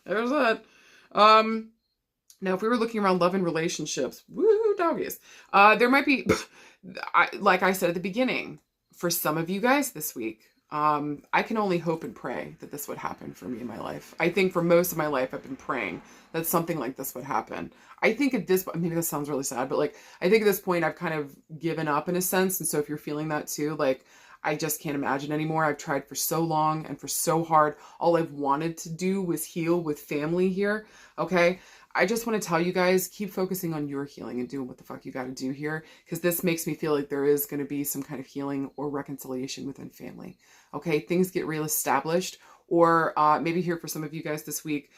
There's that. Now, if we were looking around love and relationships, woo doggies, there might be like I said at the beginning, for some of you guys this week, I can only hope and pray that this would happen for me in my life. I think for most of my life, I've been praying that something like this would happen. I think at this point, maybe this sounds really sad, but like, I think at this point I've kind of given up in a sense. And so if you're feeling that too, like, I just can't imagine anymore. I've tried for so long and for so hard. All I've wanted to do was heal with family here. Okay. I just want to tell you guys, keep focusing on your healing and doing what the fuck you got to do here. Because this makes me feel like there is going to be some kind of healing or reconciliation within family. Okay. Things get real established. Or maybe here for some of you guys this week,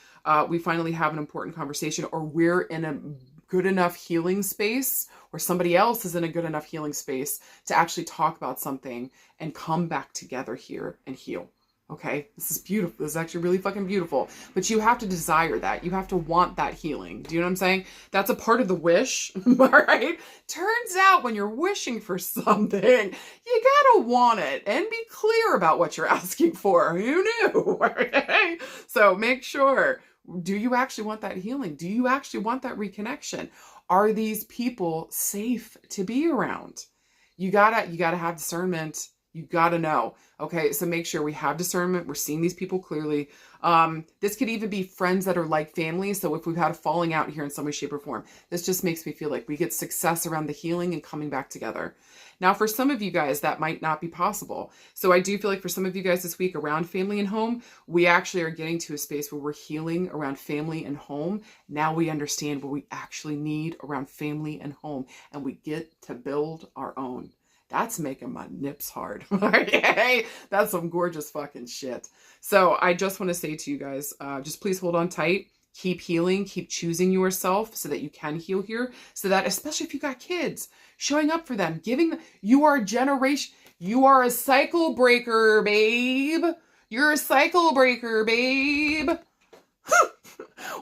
we finally have an important conversation, or we're in a good enough healing space, or somebody else is in a good enough healing space to actually talk about something and come back together here and heal. Okay, this is beautiful. This is actually really fucking beautiful. But you have to desire that. You have to want that healing. Do you know what I'm saying? That's a part of the wish, all right? Turns out when you're wishing for something, you gotta want it and be clear about what you're asking for. Who knew? Okay? So make sure, do you actually want that healing? Do you actually want that reconnection? Are these people safe to be around? You gotta have discernment. You got to know. Okay. So make sure we have discernment. We're seeing these people clearly. This could even be friends that are like family. So if we've had a falling out here in some way, shape, or form, this just makes me feel like we get success around the healing and coming back together. Now, for some of you guys, that might not be possible. So I do feel like for some of you guys this week around family and home, we actually are getting to a space where we're healing around family and home. Now we understand what we actually need around family and home, and we get to build our own. That's making my nips hard. Okay? That's some gorgeous fucking shit. So I just want to say to you guys, just please hold on tight. Keep healing. Keep choosing yourself so that you can heal here. So that, especially if you got kids, showing up for them, giving them, you are a generation, you are a cycle breaker, babe. You're a cycle breaker, babe.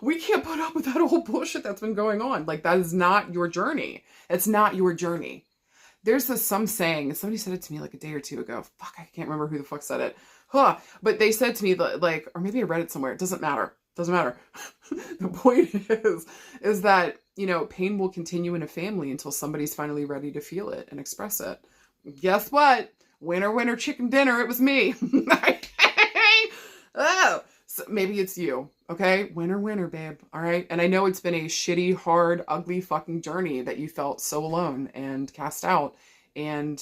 We can't put up with that whole bullshit that's been going on. Like, that is not your journey. It's not your journey. There's some saying, somebody said it to me like a day or two ago. Fuck, I can't remember who the fuck said it. Huh. But they said to me that, like, or maybe I read it somewhere. It doesn't matter. Doesn't matter. The point is that, you know, pain will continue in a family until somebody's finally ready to feel it and express it. Guess what? Winner, winner, chicken dinner. It was me. Oh, so maybe it's you. Okay. Winner, winner, babe. All right. And I know it's been a shitty, hard, ugly fucking journey that you felt so alone and cast out and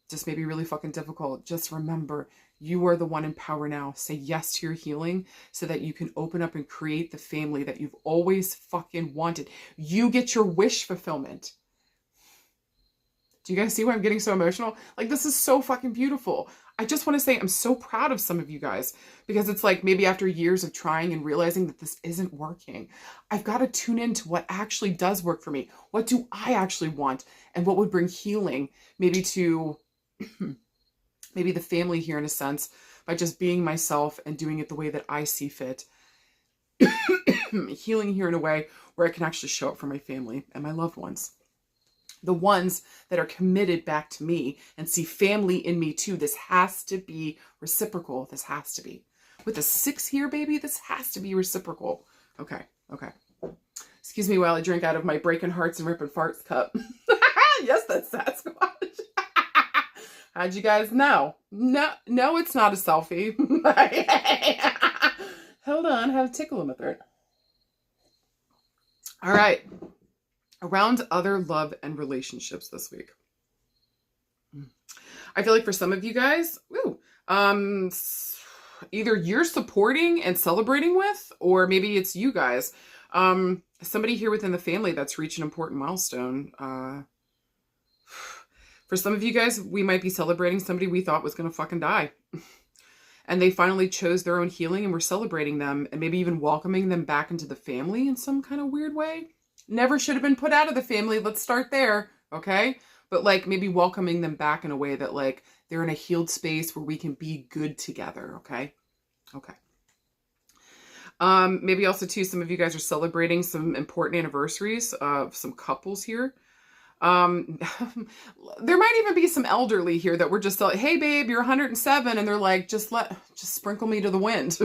just maybe really fucking difficult. Just remember, you are the one in power now. Say yes to your healing so that you can open up and create the family that you've always fucking wanted. You get your wish fulfillment. Do you guys see why I'm getting so emotional? Like, this is so fucking beautiful. I just want to say I'm so proud of some of you guys, because it's like maybe after years of trying and realizing that this isn't working, I've got to tune into what actually does work for me. What do I actually want? And what would bring healing maybe to maybe the family here in a sense, by just being myself and doing it the way that I see fit. Healing here in a way where I can actually show up for my family and my loved ones. The ones that are committed back to me and see family in me too. This has to be reciprocal. This has to be. With a 6 here, baby, this has to be reciprocal. Okay. Excuse me while I drink out of my breaking hearts and ripping farts cup. Yes, that's Sasquatch. How'd you guys know? No, it's not a selfie. Hold on, I have a tickle in my throat. All right. Around other love and relationships this week. I feel like for some of you guys, either you're supporting and celebrating with, or maybe it's you guys. Somebody here within the family that's reached an important milestone. For some of you guys, we might be celebrating somebody we thought was going to fucking die. And they finally chose their own healing, and we're celebrating them and maybe even welcoming them back into the family in some kind of weird way. Never should have been put out of the family. Let's start there. Okay. But like maybe welcoming them back in a way that like they're in a healed space where we can be good together. Okay. Maybe also too, some of you guys are celebrating some important anniversaries of some couples here. There might even be some elderly here that we're just like, hey babe, you're 107. And they're like, just sprinkle me to the wind.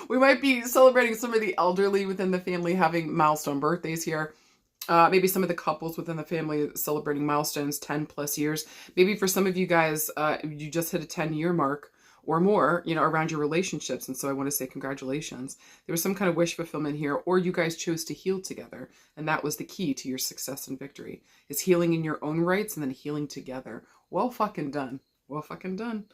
We might be celebrating some of the elderly within the family having milestone birthdays here. Maybe some of the couples within the family celebrating milestones, 10 plus years. Maybe for some of you guys, you just hit a 10-year mark or more, you know, around your relationships. And so I want to say congratulations. There was some kind of wish fulfillment here, or you guys chose to heal together. And that was the key to your success and victory, is healing in your own rights and then healing together. Well fucking done. Well fucking done.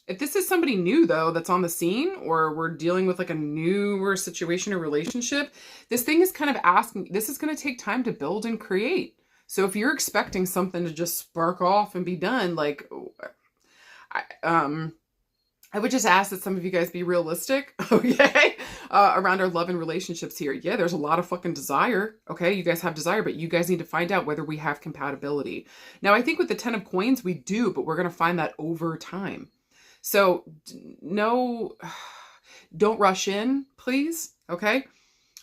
If this is somebody new though, that's on the scene, or we're dealing with like a newer situation or relationship, this thing is kind of asking, this is going to take time to build and create. So if you're expecting something to just spark off and be done, like, I would just ask that some of you guys be realistic, okay, around our love and relationships here. Yeah, there's a lot of fucking desire, okay? You guys have desire, but you guys need to find out whether we have compatibility. Now, I think with the 10 of coins, we do, but we're going to find that over time. So, no, don't rush in, please, okay?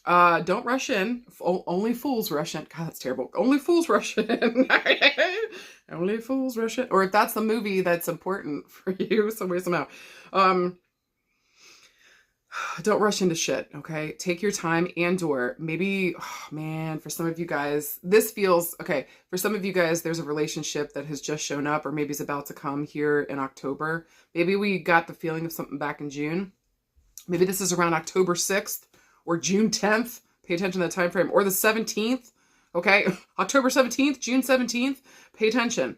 Don't rush in. Only fools rush in. God, that's terrible. Only fools rush in. Only fools rush in. Or if that's the movie that's important for you, some way, somehow. Don't rush into shit, okay? Take your time and/or maybe, oh man, for some of you guys, this feels, okay, for some of you guys, there's a relationship that has just shown up or maybe is about to come here in October. Maybe we got the feeling of something back in June. Maybe this is around October 6th or June 10th. Pay attention to that time frame. Or the 17th, okay? October 17th, June 17th. Pay attention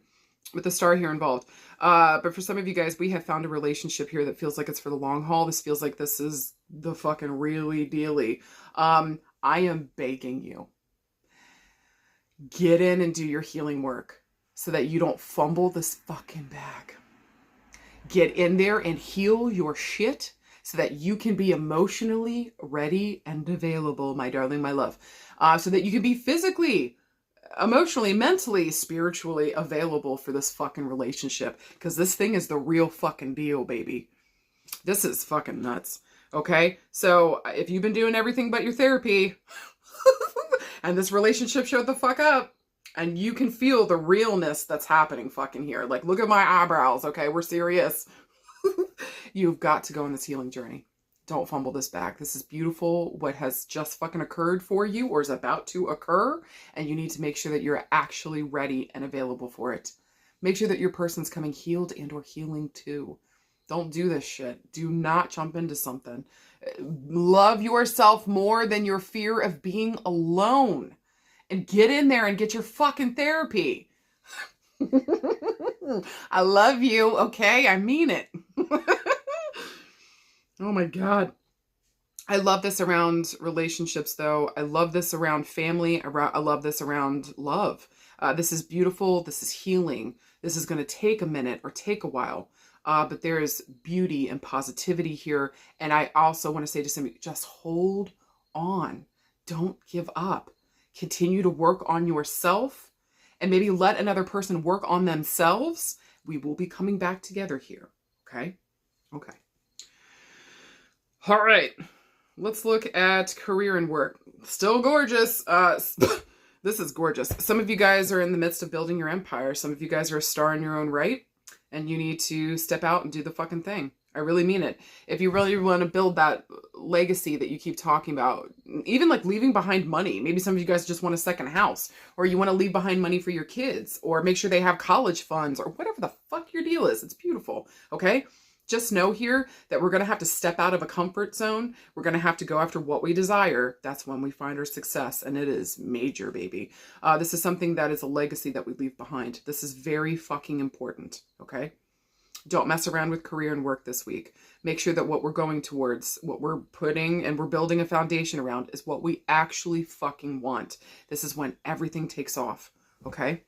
with the star here involved. But for some of you guys, we have found a relationship here that feels like it's for the long haul. This feels like this is the fucking really dealy. I am begging you. Get in and do your healing work so that you don't fumble this fucking bag. Get in there and heal your shit so that you can be emotionally ready and available, my darling, my love. So that you can be physically, emotionally, mentally, spiritually available for this fucking relationship. Because this thing is the real fucking deal, baby. This is fucking nuts. Okay? So if you've been doing everything but your therapy and this relationship showed the fuck up, and you can feel the realness that's happening fucking here. Like, look at my eyebrows, okay? We're serious. You've got to go on this healing journey. Don't fumble this bag. This is beautiful. What has just fucking occurred for you or is about to occur. And you need to make sure that you're actually ready and available for it. Make sure that your person's coming healed and or healing too. Don't do this shit. Do not jump into something. Love yourself more than your fear of being alone. And get in there and get your fucking therapy. I love you, okay? I mean it. Oh my God. I love this around relationships, though. I love this around family. I love this around love. This is beautiful. This is healing. This is going to take a minute or take a while. But there is beauty and positivity here. And I also want to say to somebody, just hold on. Don't give up. Continue to work on yourself and maybe let another person work on themselves. We will be coming back together here. Okay? Okay. All right. Let's look at career and work. Still gorgeous. This is gorgeous. Some of you guys are in the midst of building your empire. Some of you guys are a star in your own right. And you need to step out and do the fucking thing. I really mean it. If you really want to build that legacy that you keep talking about, even like leaving behind money. Maybe some of you guys just want a second house, or you want to leave behind money for your kids, or make sure they have college funds, or whatever the fuck your deal is. It's beautiful. Okay? Just know here that we're going to have to step out of a comfort zone. We're going to have to go after what we desire. That's when we find our success. And it is major, baby. This is something that is a legacy that we leave behind. This is very fucking important. Okay? Don't mess around with career and work this week. Make sure that what we're going towards, what we're putting and we're building a foundation around is what we actually fucking want. This is when everything takes off. Okay?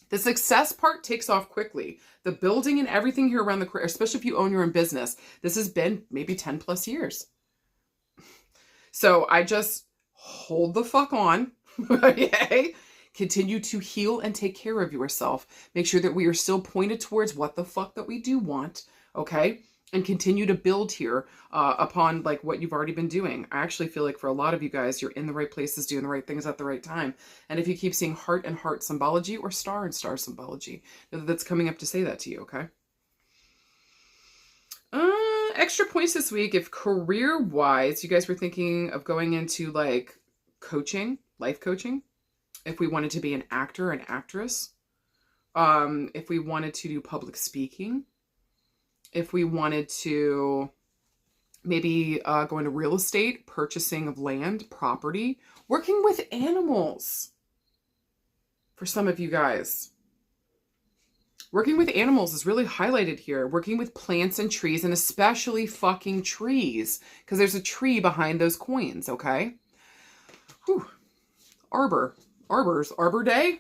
The success part takes off quickly. The building and everything here around the career, especially if you own your own business, this has been maybe 10 plus years. So I just hold the fuck on. Okay? Continue to heal and take care of yourself. Make sure that we are still pointed towards what the fuck that we do want. Okay? And continue to build here upon like what you've already been doing. I actually feel like for a lot of you guys, you're in the right places, doing the right things at the right time. And if you keep seeing heart and heart symbology or star and star symbology, that's coming up to say that to you, okay? Extra points this week. If career-wise, you guys were thinking of going into like coaching, life coaching, if we wanted to be an actor, an actress, if we wanted to do public speaking, if we wanted to maybe go into real estate, purchasing of land, property, working with animals. For some of you guys, working with animals is really highlighted here. Working with plants and trees, and especially fucking trees, because there's a tree behind those coins, okay? Whew. Arbor Day.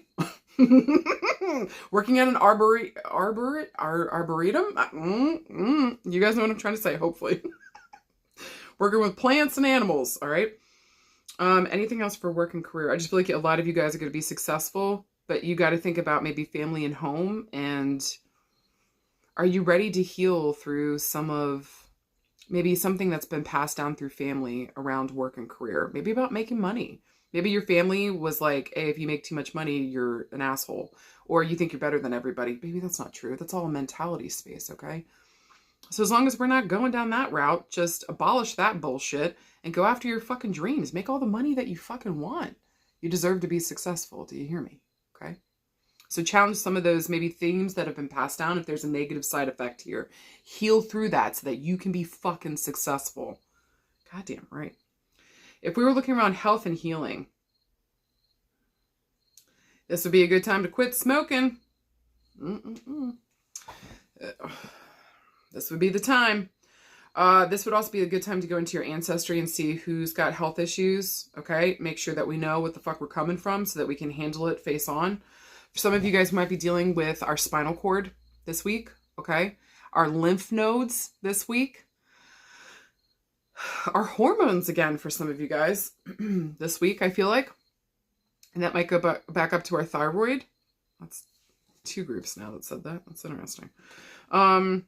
Working at an arboretum. You guys know what I'm trying to say, hopefully. Working with plants and animals, all right? Anything else for work and career? I just feel like a lot of you guys are going to be successful, but you got to think about maybe family and home. And are you ready to heal through maybe something that's been passed down through family around work and career? Maybe about making money. Maybe your family was like, hey, if you make too much money, you're an asshole. Or you think you're better than everybody. Maybe that's not true. That's all a mentality space, okay? So as long as we're not going down that route, just abolish that bullshit and go after your fucking dreams. Make all the money that you fucking want. You deserve to be successful. Do you hear me? Okay? So challenge some of those maybe themes that have been passed down. If there's a negative side effect here, heal through that so that you can be fucking successful. Goddamn right. If we were looking around health and healing, this would be a good time to quit smoking. This would be the time. This would also be a good time to go into your ancestry and see who's got health issues, okay? Make sure that we know what the fuck we're coming from so that we can handle it face on. For some of you guys who might be dealing with our spinal cord this week, okay? Our lymph nodes this week. Our hormones again for some of you guys this week, I feel like. And that might go back up to our thyroid. That's 2 groups now that said that. That's interesting. I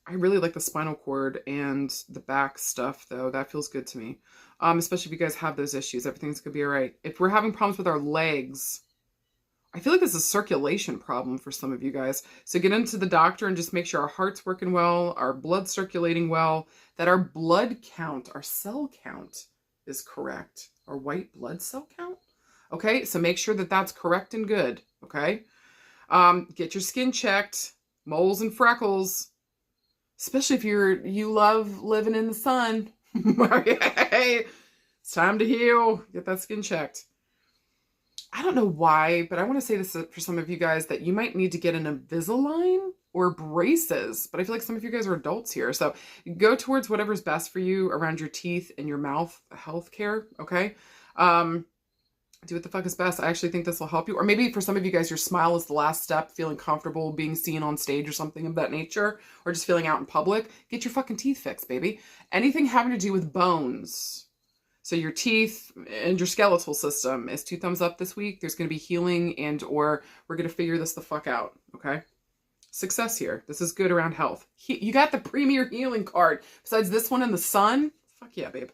really like the spinal cord and the back stuff, though. That feels good to me. Especially if you guys have those issues. Everything's going to be all right. If we're having problems with our legs, I feel like this is a circulation problem for some of you guys. So get into the doctor and just make sure our heart's working well, our blood's circulating well, that our blood count, our cell count is correct. Our white blood cell count? Okay, so make sure that that's correct and good, okay? Get your skin checked, moles and freckles, especially if you love living in the sun. Okay, it's time to heal. Get that skin checked. I don't know why, but I want to say this for some of you guys that you might need to get an Invisalign or braces. But I feel like some of you guys are adults here. So go towards whatever's best for you around your teeth and your mouth health care, okay? Do what the fuck is best. I actually think this will help you. Or maybe for some of you guys, your smile is the last step, feeling comfortable being seen on stage or something of that nature, or just feeling out in public. Get your fucking teeth fixed, baby. Anything having to do with bones. So your teeth and your skeletal system is 2 thumbs up this week. There's going to be healing and or we're going to figure this the fuck out, okay? Success here. This is good around health. You got the premier healing card. Besides this one in the sun. Fuck yeah, babe.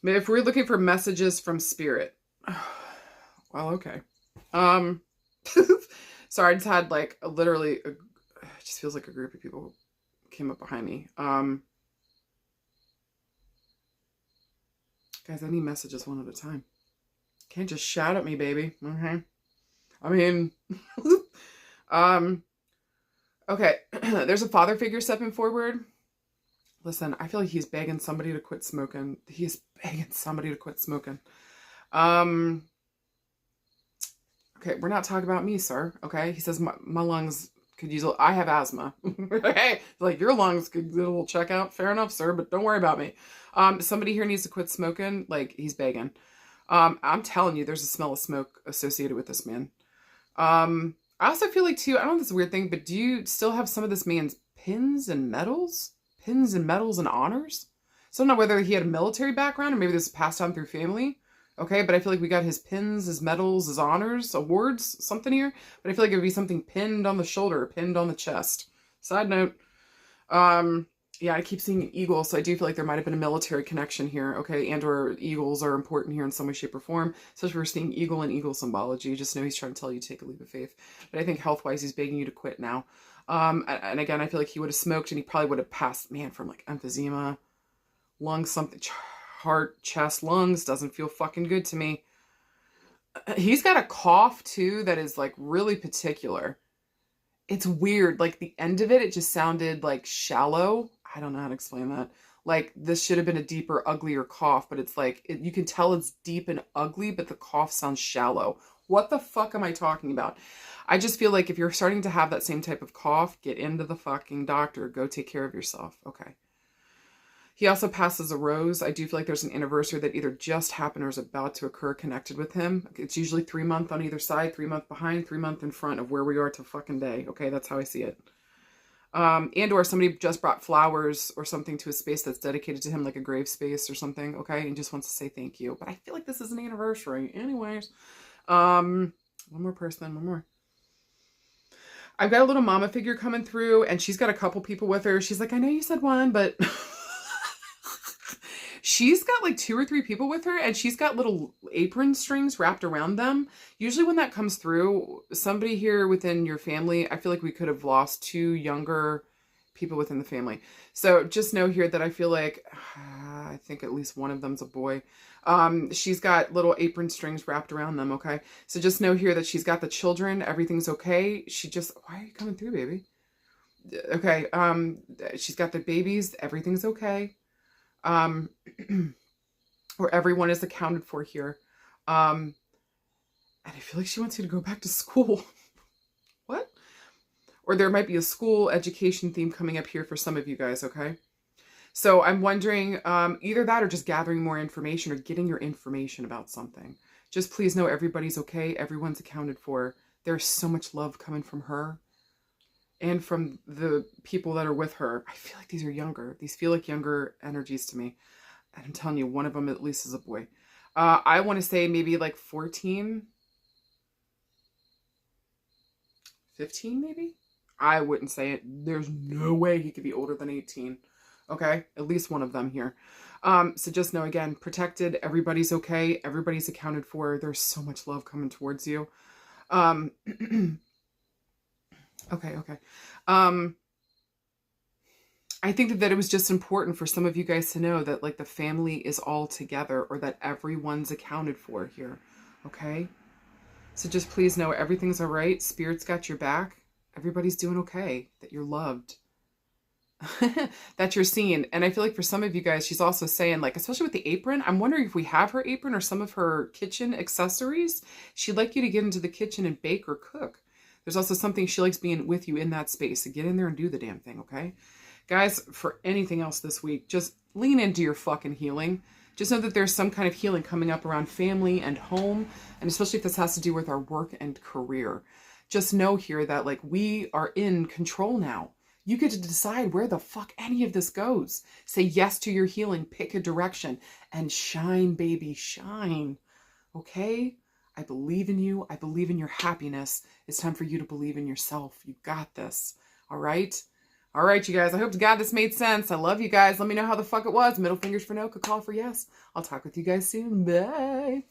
Maybe if we're looking for messages from spirit. Well, okay. Sorry, I just had like it just feels like a group of people came up behind me. Guys, I need messages one at a time. Can't just shout at me, baby. Okay. I mean, okay. There's a father figure stepping forward. Listen, I feel like he's begging somebody to quit smoking. He's begging somebody to quit smoking. Okay, we're not talking about me, sir. Okay, he says my lungs could use. I have asthma. Okay, like your lungs could do a little checkout. Fair enough, sir, but don't worry about me. Somebody here needs to quit smoking. Like he's begging. I'm telling you, there's a smell of smoke associated with this man. I also feel like too. I don't know if it's a weird thing, but do you still have some of this man's pins and medals? Pins and medals and honors. So I don't know whether he had a military background or maybe this is passed down through family. Okay, but I feel like we got his pins, his medals, his honors, awards, something here. But I feel like it would be something pinned on the shoulder, pinned on the chest. Side note. Yeah, I keep seeing an eagle, so I do feel like there might have been a military connection here. Okay, and or eagles are important here in some way, shape, or form. Especially if we're seeing eagle and eagle symbology. Just know he's trying to tell you to take a leap of faith. But I think health-wise, he's begging you to quit now. And again, I feel like he would have smoked and he probably would have passed, man, from like emphysema, lungs, something, heart, chest, lungs, doesn't feel fucking good to me. He's got a cough too that is like really particular. It's weird. Like the end of it, it just sounded like shallow. I don't know how to explain that. Like this should have been a deeper, uglier cough, but it's like, you can tell it's deep and ugly, but the cough sounds shallow. What the fuck am I talking about? I just feel like if you're starting to have that same type of cough, get into the fucking doctor. Go take care of yourself. Okay. He also passes a rose. I do feel like there's an anniversary that either just happened or is about to occur connected with him. It's usually 3 months on either side, 3 months behind, 3 months in front of where we are to fucking day. Okay, that's how I see it. And or somebody just brought flowers or something to a space that's dedicated to him, like a grave space or something, okay? And just wants to say thank you. But I feel like this is an anniversary. Anyways. One more person, one more. I've got a little mama figure coming through, and she's got a couple people with her. She's like, I know you said one, but... She's got like 2 or 3 people with her, and she's got little apron strings wrapped around them. Usually when that comes through, somebody here within your family, I feel like we could have lost 2 younger people within the family. So just know here that I feel like, I think at least one of them's a boy. She's got little apron strings wrapped around them, okay? So just know here that she's got the children, everything's okay. She just, why are you coming through, baby? Okay, she's got the babies, everything's okay. Where everyone is accounted for here. And I feel like she wants you to go back to school. What? Or there might be a school education theme coming up here for some of you guys, okay? So I'm wondering, either that or just gathering more information or getting your information about something. Just please know everybody's okay. Everyone's accounted for. There's so much love coming from her and from the people that are with her. I feel like these are younger. These feel like younger energies to me. And I'm telling you, one of them at least is a boy. I want to say maybe like 14, 15 maybe? I wouldn't say it. There's no way he could be older than 18. Okay? At least one of them here. So just know, again, protected. Everybody's okay. Everybody's accounted for. There's so much love coming towards you. Okay. I think that it was just important for some of you guys to know that like the family is all together, or that everyone's accounted for here. Okay? So just please know everything's all right. Spirit's got your back. Everybody's doing okay. That you're loved. That you're seen. And I feel like for some of you guys, she's also saying, like, especially with the apron, I'm wondering if we have her apron or some of her kitchen accessories. She'd like you to get into the kitchen and bake or cook. There's also something she likes being with you in that space. So get in there and do the damn thing, okay? Guys, for anything else this week, just lean into your fucking healing. Just know that there's some kind of healing coming up around family and home, and especially if this has to do with our work and career. Just know here that, like, we are in control now. You get to decide where the fuck any of this goes. Say yes to your healing, pick a direction, and shine, baby, shine. Okay? I believe in you. I believe in your happiness. It's time for you to believe in yourself. You got this. All right? All right, you guys. I hope to God this made sense. I love you guys. Let me know how the fuck it was. Middle fingers for no, call for yes. I'll talk with you guys soon. Bye.